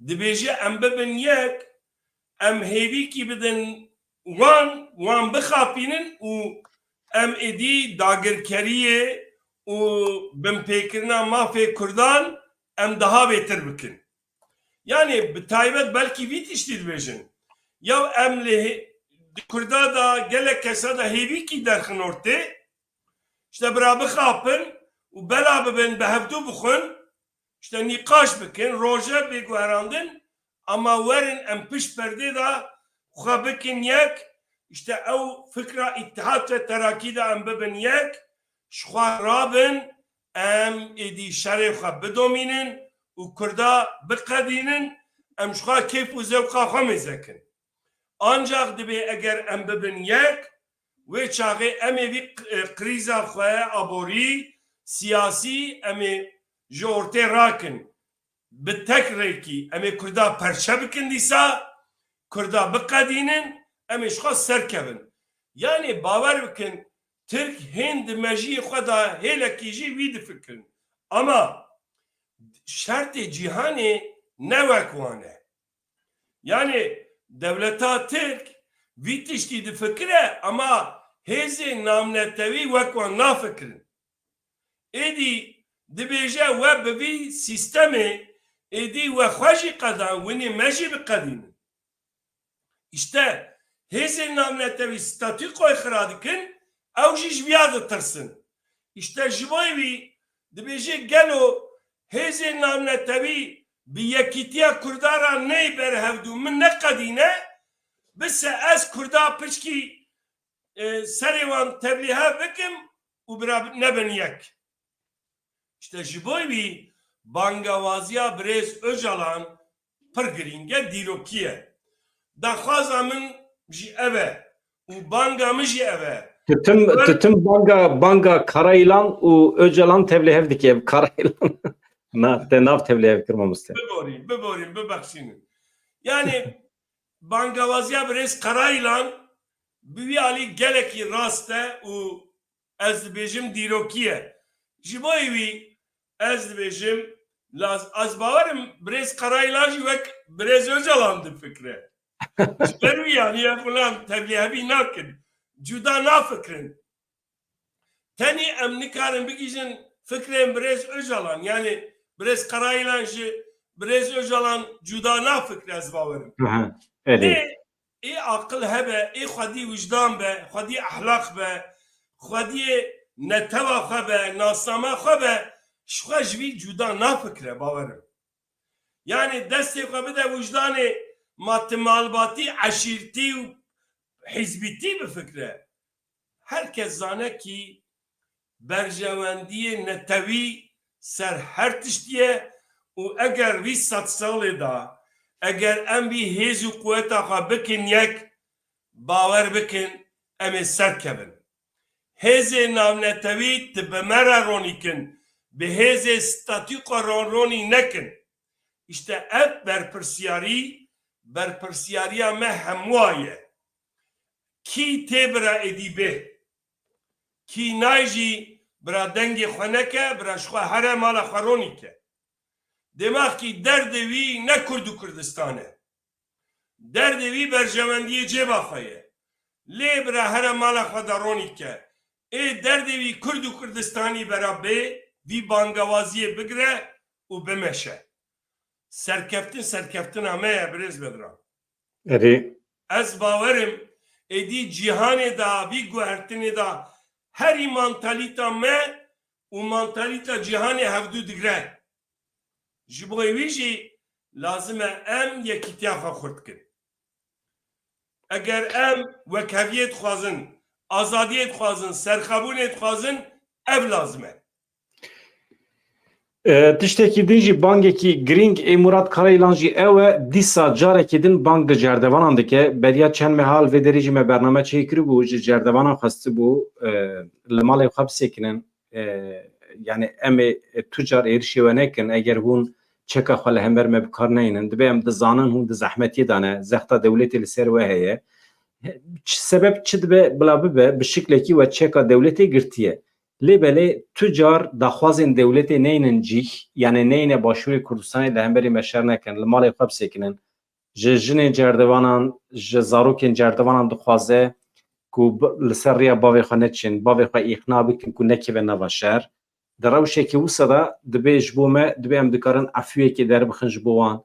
dibêje em bibin yek em hêvîkî bidin wan bixapînin û em êdî dagirkeriyê û binpêkirina mafê Kurdan em daha bêtir bikin. Yani bi taybet belkî vî tiştî dibêjin. Ya em li Kurda da gelek kesa da hêvîkî derxin ortê işte bira bixapin û bela bibin bi hevdû bixwin işte nîqaş bikin roje bêguherandin ama werin em pişt perdê da xwe bikin yek işte ew fikra îttihat ve terakî da em bibin yek ji xwe rabin em êdî şerê xwe bidomînin û Kurda biqedînin em ji xwe kêf û zevqa xwe mêzekin. Ancak dibe eger em bibin yek wê çaxê em ê vî krîza xwe aborî siyasî em ê ji ortê rakin bi tek rêkî em ê Kurda perçe bikin dîsa Kurda biqedînin em ê ji xwe serkevin. Yani bawer bikin Türk hên di mejiyê xwe da hêlekî jî vî difikirin. Ama şertê cîhanê ne wek wan e. Yani devleta Türk vî tiştî difikire ama hêzê namnetewî wek wan nafikirin. Êdî dibêje we bi vî sîstemê êdî we xwe jî qedan winê me jî biqedînin. İşte hêzên namnetewî statûkoyê xira dikin ew jî ji vîya ditirsin. İşte ji bo wî dibêje gelo hêzên namnetewî bi yekîtiya Kurdaran ney berhevdû min neqedîne bise ez Kurda pişkî serê wan tebliğ bikim û bira nebin yek. İşte ji bo wî bangewaziya Birêz Öcalan pir girîng e dîrokî ye. Daxwaza min jî ev e û banga min jî ev e. Tütün banga Karayılan û Öcalan tebliğ dike Karayılan. Na te nav tebliğ kirmamıştı. Biborîn bibexşînin. Yani bangewaziya Birêz Karayılan bi wî alî gelekî rast e û ez dibêjim dîrokî ye. Ji bo wî ez dibêjim ez bawerim Birêz Karayılan jî wek Birêz Öcalan difikire. Ji ber wî yani ya falan tebliğ nakin. Cuda nafikirin. Tenî em nikarin bigîjin fikrên Birêz Öcalan yani Birêz Karayılan ji Birêz Öcalan cuda nafikire ez bawerim. Ê aqil hebe, ê xwedî wijdan be, xwedî ehlaq be, xwedî netewa xwe be, nasnama xwe be, ji xwe ji vî cuda nafikire bawerim. Yani destê xwe bide wijdanê malbatî, eşîrtî û hizbîtî bifikire. Herkes zane kî berjewendiyê netewî ser her tiştî ye û eger vî sed salê da eger em vî hêz û quweta xwe bikin yek bawer bikin em ê serkevin. Hêzê navnetewî ti bi me re ronîkin bi hêzê statûka ronî nekin. İşte ev berpirsiyariya me hemû ye. Kî tê bira êdî bê. Kî nayjî bira dengê xwe neke bira ji xwe here mala xwe ronîke. Demek ki derdê wî ne Kurd û Kurdistan e. Derdê wî berjewendiyê cêba xwe ye. Lê bira here mala xwe da ronîke. Ê derdê wî Kurd û Kurdistanî bera bê vî bangewaziyê bigire û bimeşe. Serkeftina me ye Birêz Bedran. Ez bawerim êdî cîhanê da vî guhertinê da herî mantalîta me û mantalîta cîhanê hevdû digre. Ji bo wî jî lazim e em yekîtiya xwe xurt bikin. Eger em wekheviyê dixwazin, azadiyê dixwazin, serxebûnê dixwazin, ev lazim e. Tiştekî din jî bangekî girîng ê Murat Karayılan jî ew e dîsa carekê din bang di cerdevanan dike. Beriya çend mehal vê derê jî me bername çêkiribû ji cerdevanan xwestibû li malê xwe bisêkinin yani em tücar erişi ve nekin eğer hun çeka xwe li hember me bikar neynin dibe em dizanin hûn di zehmetî dane zexta dewletê li ser we heye sebep çi dibe bila bibe bi şiklekî we çeka dewletê girtiye lêbelê tücar daxwazên dewletê neynin cih yani neyne başûrê Kurdistanê li hemberî me şer nekin li malê xwe bisêkinin ji jinên cerdevanan ji zarokên cerdevanan dixwaze ku li ser rêya bavê xwe neçin bavê xwe îqna bikin ku nekeve nava şer di rewşekê wisa da dibe ji bo me dibe em dikarin efûyekê derbixin ji bo wan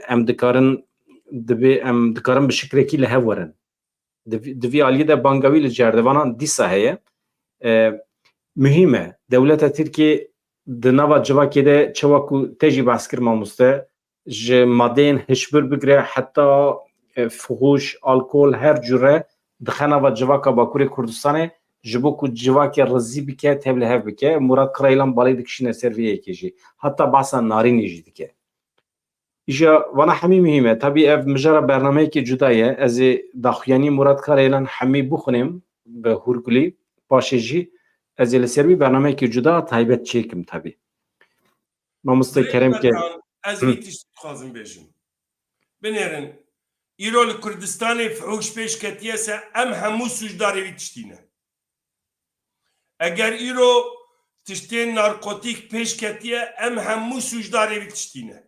em dikarin dibe em dikarin bi şikrekî li hev werin di vî aliyê de bangawî li cerdevanan dîsa heye mühim e dewleta Tirkiye di nava civakê de çawa ku te jî behs kir mamoste ji madeyên hişbir bigire heta fuhuş alkol her cure dixe nava civaka Bakurê Kurdistanê ji bo ku civakê rizî bike tev li hev bike Murat Kiraylan balê dikişîne ser vê yekê jî heta behsa narînê jî dike îja vana hemî mühim e tabî ev mijara bernameyekê cuda ye ez ê daxuyanî Murat Kiraylan hemî bixwînim bi hûrgulî paşê jî ez ê li ser wî bernameyekê cuda taybet çêkim tabî mamoste kerem ke ez vî tiştî dixwazim bêjim binêrin îro li Kurdistanê fuhuş pêş ketiye se em hemû sûcdarê vî tiştî ne eger îro tiştên narkotik pêş ketiye em hemû sûcdarê vî tiştî ne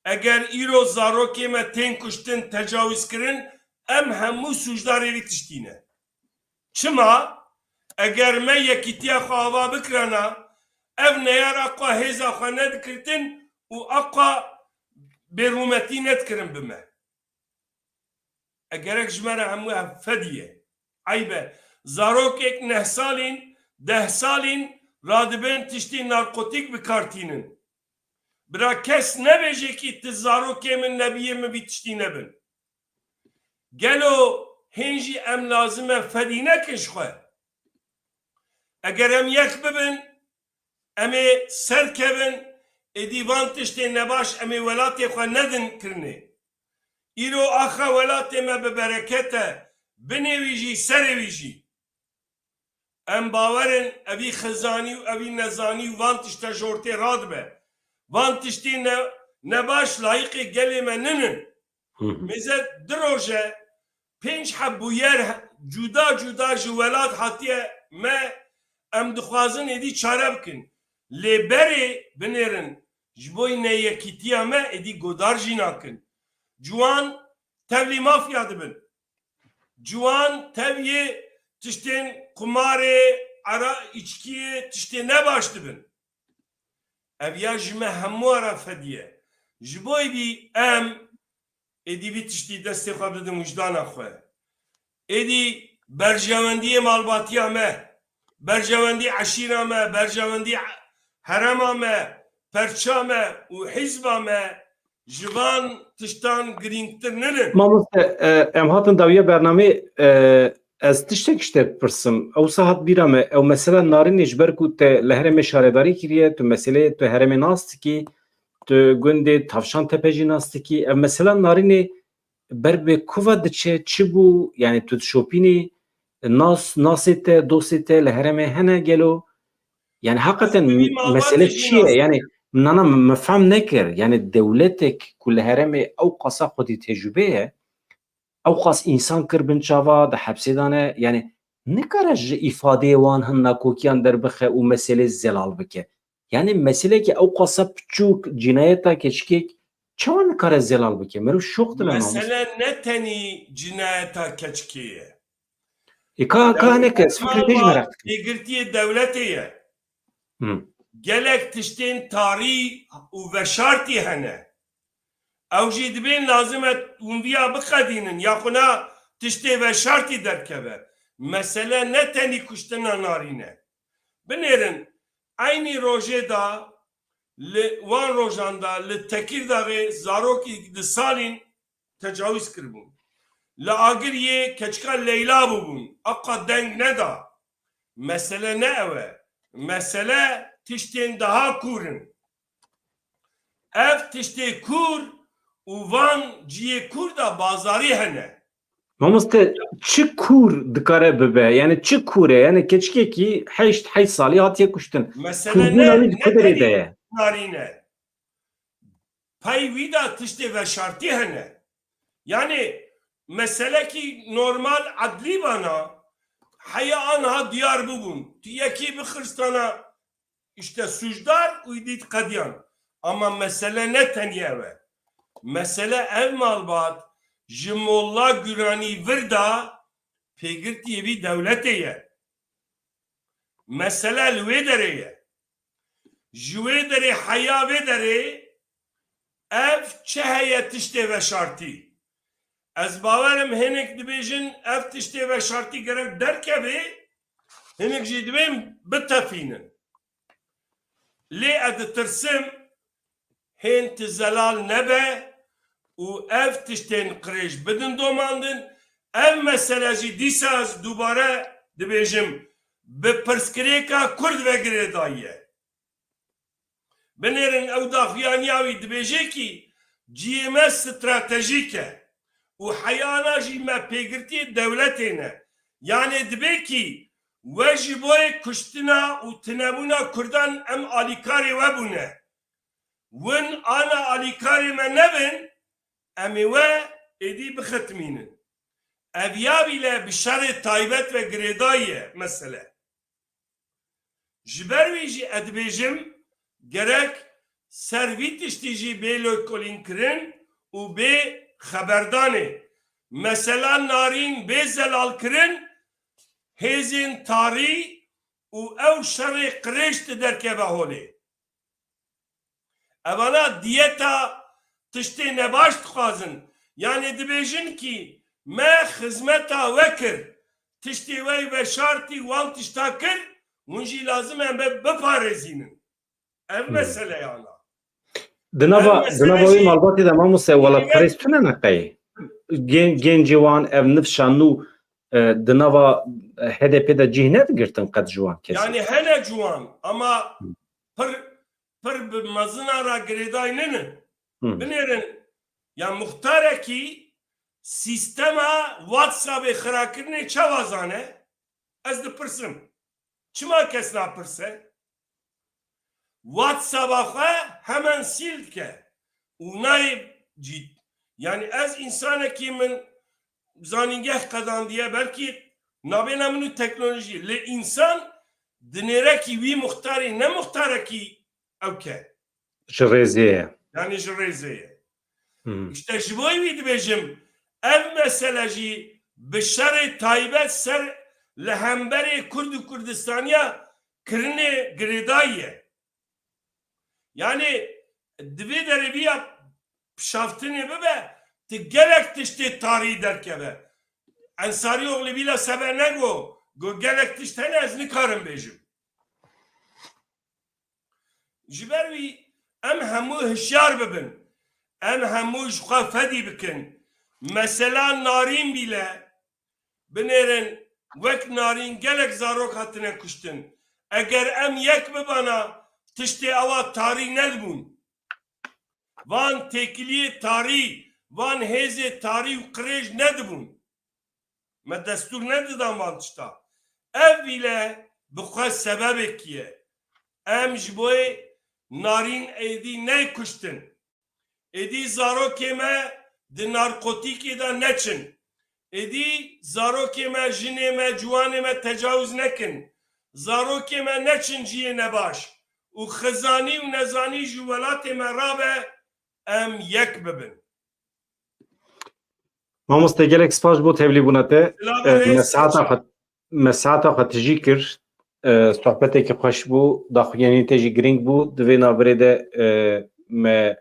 eger îro zarokê me tên kuştin tecawîzkirin em hemû sûcdarê vî tiştî ne çima eger me yekîtiya xwe ava bikirana ev neyara xwe hêza xwe nedikiritin û aqwa bêrûmetî nedkirin bi me egerek ji me re hemû ev fediye eybe zarokek 9 salên 10 salên radibên tiştê narkotik bikartînin bira kes nebêje ki ti zarokê min nebiyê min vî tiştî nebin gelo hên jî em lazim e fedî nekin ji xwe eger em yek bibin em ê serkevin êdî van tiştên nebaş em ê welatê xwe nedin kirinê îro axa welatê me bi bereket e binê wî jî serê wî jî em bawerin evî xizanî û evî nezanî û van tişte jortê radibe van tiştî nebaş layıqê gelê me ninin mêze di roje 5 hebûyer cuda cuda ji welat hatiye me em dixwazin êdî çare bikin lê berê binêrin ji bo neyekîtiya me êdî godar jî nakin ciwan tevlî mafya dibin ciwan tevyê tiştên qumarê ara içkiyê tiştê nebaş dibin ev ya ji me hemû ara fediye ji bo vî em êdî vî tiştî destê xwe bidin wijdana xwe êdî berjewendiyê malbatiya me berjewendî eşîra me berjewendî herema me perça me û hîzba me ji van tiştan girîngtir ninin mamoste em hatin dawiya bernamê ez tiştek işte pirsim ew sahat bîra me ew mesela narînê ji ber ku te li herêmê şaredarî kiriye tu meseleyê tu herêmê nas dikî tu gundê tavşan tepe jî nas dikî ev mesela narînê ber bê kuva diçe çi bû yani tu dişopînî nasê te dosê te li herêmê hene gelo yani hakikaten mesele çi ye yani nana me fehm nekir yani dewletek ku li herêmê ew qasa xwedî tecrübe ye ew qas însan kir bin çava di hepsê dane yani nikare ji îfadeyê wan hin nakokiyan derbixe û meselê zelal bike yani meselekî ew qasa piçûk cinayeta keçikek çawa nikare zelal bike mirov şox dibe mesele ne tenî cinayeta keçikê ye ka hineke ez fikrê te jî merak dikim pêgirtiyê dewletê ye gelek tiştên tarî û veşartî hene ew jî dibên lazim e hûnviya biqedînin yaxuna tiştê veşartî derkeve mesele ne tenî kuştina narîne binêrin aynî rojê da li wan rojan da li Tekirdağê zarokî di salên tecawîz kiribûn li Agiriyê keçika Leyla bûbûn aqa deng neda mesele ne ew e mesele tiştên daha kûrin ev tiştê kûr û van ciyê kûr da bazarî hene Mamoste çi kur dikare bibe? Yani çi kure? Yani keçikekî heşt salî hatiye kuştin. Mesela Kurbûna wî di ku derê de ne ye? narine. Pay vida tiştê veşartî hene. Yani mesele ki normal adli bana haya anha diyar bubun. Tiyeki bir Hristiyan'a işte suçdar uydit kadiyan. Ama mesele ne teniye ve? Mesele ev malbat jimolla gürani virda pegir diye bir devleteye. Mesele lüve dereye. Jüve dere haya ve dere ev çeheye tişte ve şartı. Ez bawerim hinek dibêjin ev tiştê ve şartî gerek derkeve hinek jî dibên bitefînin. Lê ez ditirsim hên ti zelal nebe û ev tiştên qirêj bidin domandin ev mesele jî dîsa ez dubare dibêjim bi pirskirêka Kurd vegirê daye. Binêrin ew daxuyaniya wî dibêje kî ciyê me stratejîk e. û heyana jî me pêgirtiyê devletê ne. Yani dibe ki we ji boyê kuştina û tinebûna Kurdan em alîkarê we bûne. Win ana alîkarê me nebin em ê we êdî bixitmînin. Ev ya bîle bi şerê taybet ve girêdayî ye mesele. Ji ber wî jî ez dibêjim gerek ser vî tiştî jî bêlêkolîn kirin û bê xeberdanê. Mesela narin bê zelal kirin hêzên tarî û ew şerê qirêj ti derkeve holê. Evana diyeta tiştê nebaş dixwazin. Yani dibêjin ki me xizmeta we kir. Tiştê we veşartî wan tişta kir hûn jî lazim em biparêzînin. Ev mesele yana. Di nava wî malbatê de mamoste welatperêst tune neqeyê. Gencê wan ev nifşan nû di nava HDP de cih nedigirtin qet ji wan kesî. Yani hene ciwan ama pir bi mezina ra girêdayî ninin. Binêrin ya muxtarekî sîstema WhatsAppê xirakirinê çawa zane? Ez dipirsim. Çima kes napirse? WhatsApp'a xwe hemen sil dike. û nayê cî yani ez insanekî min zanîngeh qedandiye belkî nabêne min û teknolojî lê însan di nêrekî wî muxtarê ne muxtarekî ew ke. Ji rêzê ye. Yani ji rêzê ye. İşte ji bo wî dibêjim ev mesele jî bi şerê taybet ser li hemberê Kurd û Kurdistaniya kirinê girêdayî ye. Yani divê derê vîya pişaftinê bibe ti gelek tiştê tarî derkeve. Ensarî oğlê bîla sebe nego got gelek tişt hene ez nikarim bêjim. Ji ber wî em hemû hişyar bibin. Em hemû ji xwe fedî bikin. Mesela narîn bîle binêrin wek narîn gelek zarok hatine kuştin. Eger em yek bibana tiştê ewa tarî nedibûn. Van têkiliyê tarî, van hêzê tarî û qirêj nedibûn. Me destûr nedidan van tişta. Ev bîle bi xwe sebebekî ye. Em ji boyê narîn êdî neykuştin. Êdî zarokê me di narkotîkê de neçin. Êdî zarokê me jinê me ciwanê me tecawüz nekin. Zarokê me neçin ciyê nebaş. û xizanî û nezanî ji welatê me rabe em yek bibin. Mamoste gelek spas bo tevlîbûna te. Mesata xwe tijî kir. Sohbetekî xweş bû. Daxuyanî te jî giring bû. Di vê navberê de me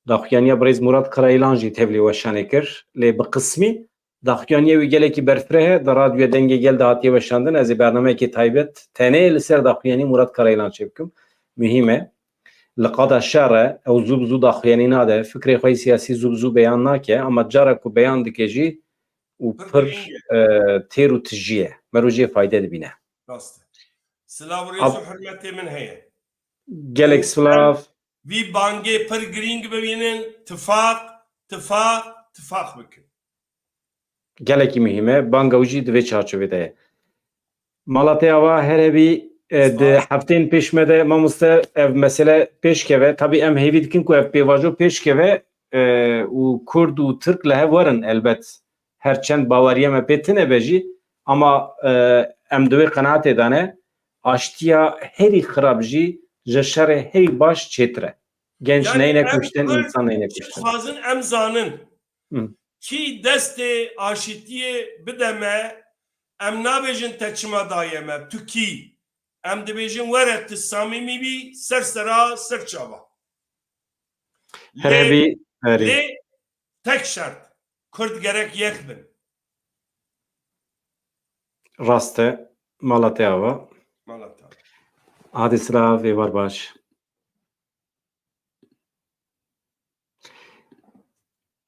daxuyaniya Birêz Murat Karayîlan jî tevlî weşanê kir. Lê bi qismî daxuyaniya wî gelekî berfireh e. Di radyoya dengê gel de hatiye weşandin. Ez ê bernameyekê taybet tenê li ser daxuyanî Murat Karayîlan çê bikim. Mühîm e. Li qada şer e ew zû bi zû daxuyanî nade. Fikrê xwe siyasî zû bi zû beyan nake ama carek ku beyan dike jî û pir têr û tijî ye. Me rojê fayde dibîne. Rast e. Silav û rêz û hurmetê min heye. Gelek silav. Vî bangê pir girîng bibînin tifaq bikin. gelekî mühim e. Banga jî divê çarçovê de ye. Malatya ve her bir de heftên pêş me de mamoste ev mesele pêşkeve. Tabii em hêvî dikin ku ev pêvajo pêşkeve û Kurd û Türk li hev werin elbet. Herçend baweriye me pê tune be jî ama em divê qenaetê dane aştiya herî xirab jî ji şerê herî baş çêtir e. Genç Yani neyne em kuştin, Kurd insan neyne kuştin. xwazin em zanin Hı. ki destê aşîtiyê bideme em nabêjin te çima daye me tu kî em dibêjin were tu samîmî bî ser sera ser çava Her bir herî. lê tek şert Kurd gerek yek bin Rast e Malatya ve Malatya. hadi sıra ve var baş.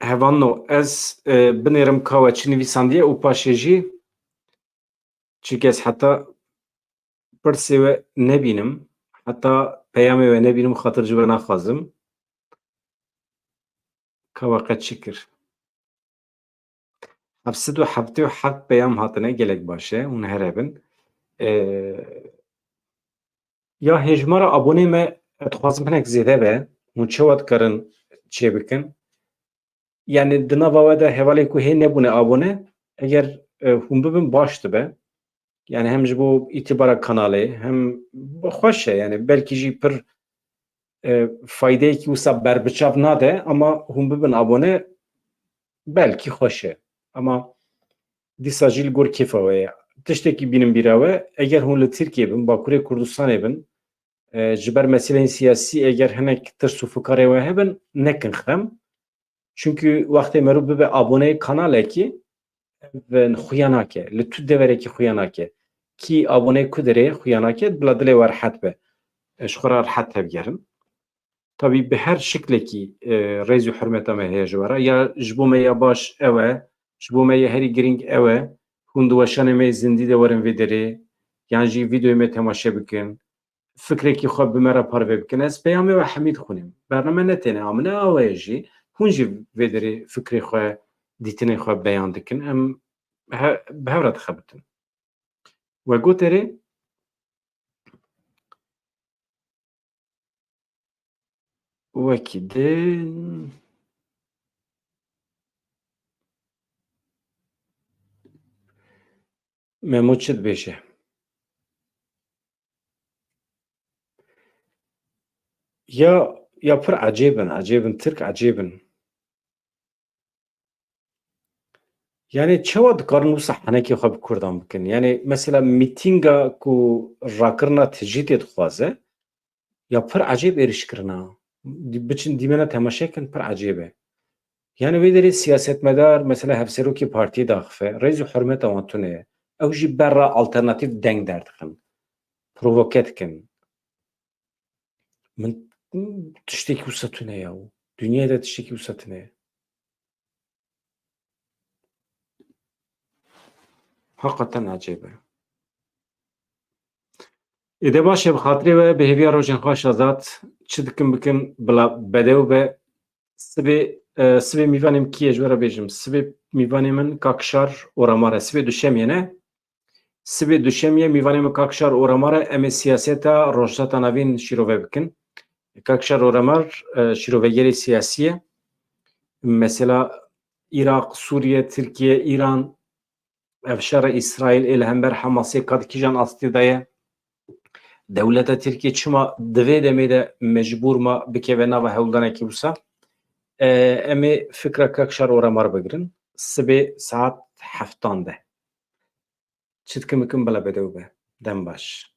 Hevanno ez binêrim kawe çi nivîsandiye û paşê jî çikez heta pirsê we nebînim, heta peyamê we nebînim xatir ji we naxwazim. Kawe qet çi kir? 777 peyam hatine gelek baş e hûn here bin. Ya hejmara abonê me dixwazim hinek zêde be hûn çawa dikarin çê bikin? Yani di nava we de hevalê ku hê nebûne abone eger hûn bibin baş dibe. Yani hem ji bo îtibara kanalê hem xweş e yani belkî jî pir faydeyekî wisa berbiçav nade ama hûn bibin abone belkî xweş e. Ama dîsa jî li gor kêfa we ye. Tiştekî bînim bîra we eger hûn li Tirkiye bin, Bakurê Kurdistanê bin ji ber meseleyên siyasî eger hinek tirs û fikarê we hebin nekin xem. Çünkü wextê merû bibe aboneyê kanalekî xuya nake. Li tu deverekî xuya nake. Kî aboneyê ku derê xuya nake bila dilê we rehet be. Ji xwe re rehet hevgerin. Tabii bi her şiklekî rêz û hurmeta me heye ji we re. Ya ji bo me ya baş ew e, ji bo me ya herî giring ew e. Hûn di weşanê me zindî de werin vê derê. Yan jî vîdeoyê me temaşe bikin. Fikrekî xwe bi me re parve bikin. Ez peyamê we hemî dixwînim. Bername ne têne amine awe ye jî hûn jî vê derê fikrê xwe, dîtinê xwe beyan dikin. Em bi hev re dixebitin. We goterê wekî din Memo çi dibêje? Ya pir ecêbin Tirk ecêbin. Yani çawa dikarin wisa henekê xwe bi Kurdan bikin? Yani mesela mîtînga ku rakirina tijîtê dixwaze ya pir ecêb êrişkirina. Biçin dîmena temaşekin pir ecêb e. Yani vê derê siyasetmedar mesela hevserokê partiyê daxife, rêz û hurmeta wan tune ye. Ew jî berra alternatîv deng derdikin. Provoke dikin. Min tiştekî wisa tune ye ew. Dunyayê de tiştekî wisa tune ye. Hakikaten ecêb e. Êdî baş e bi xatirê we bi hêviya rojên xwe şazat çi dikin bikin bila bedew be sibê mîvanê min kî ye ji we re bêjim. Sibê mîvanê min Kakşar Oramar e. Sibê duşemê ne? Sibê duşemê mîvanê min Kakşar Oramar e. Em ê siyaseta rojhilata navîn şîrove bikin. Kakşar Oramar şîrovegerê siyasî ye. Mesela Irak, Suriye, Tirkiye, İran, ev şerra İsrail ê li hember Hemasê qet kîjan astî daye. Dewleta Tirkiye çima divê demê de mecbûr ma bikeve nava hewldanekî wisa em ê fikra Kakşar Oramar bigirin. Sibê saet heftan de. Çi dikin bikin bila bedew be. Dem baş.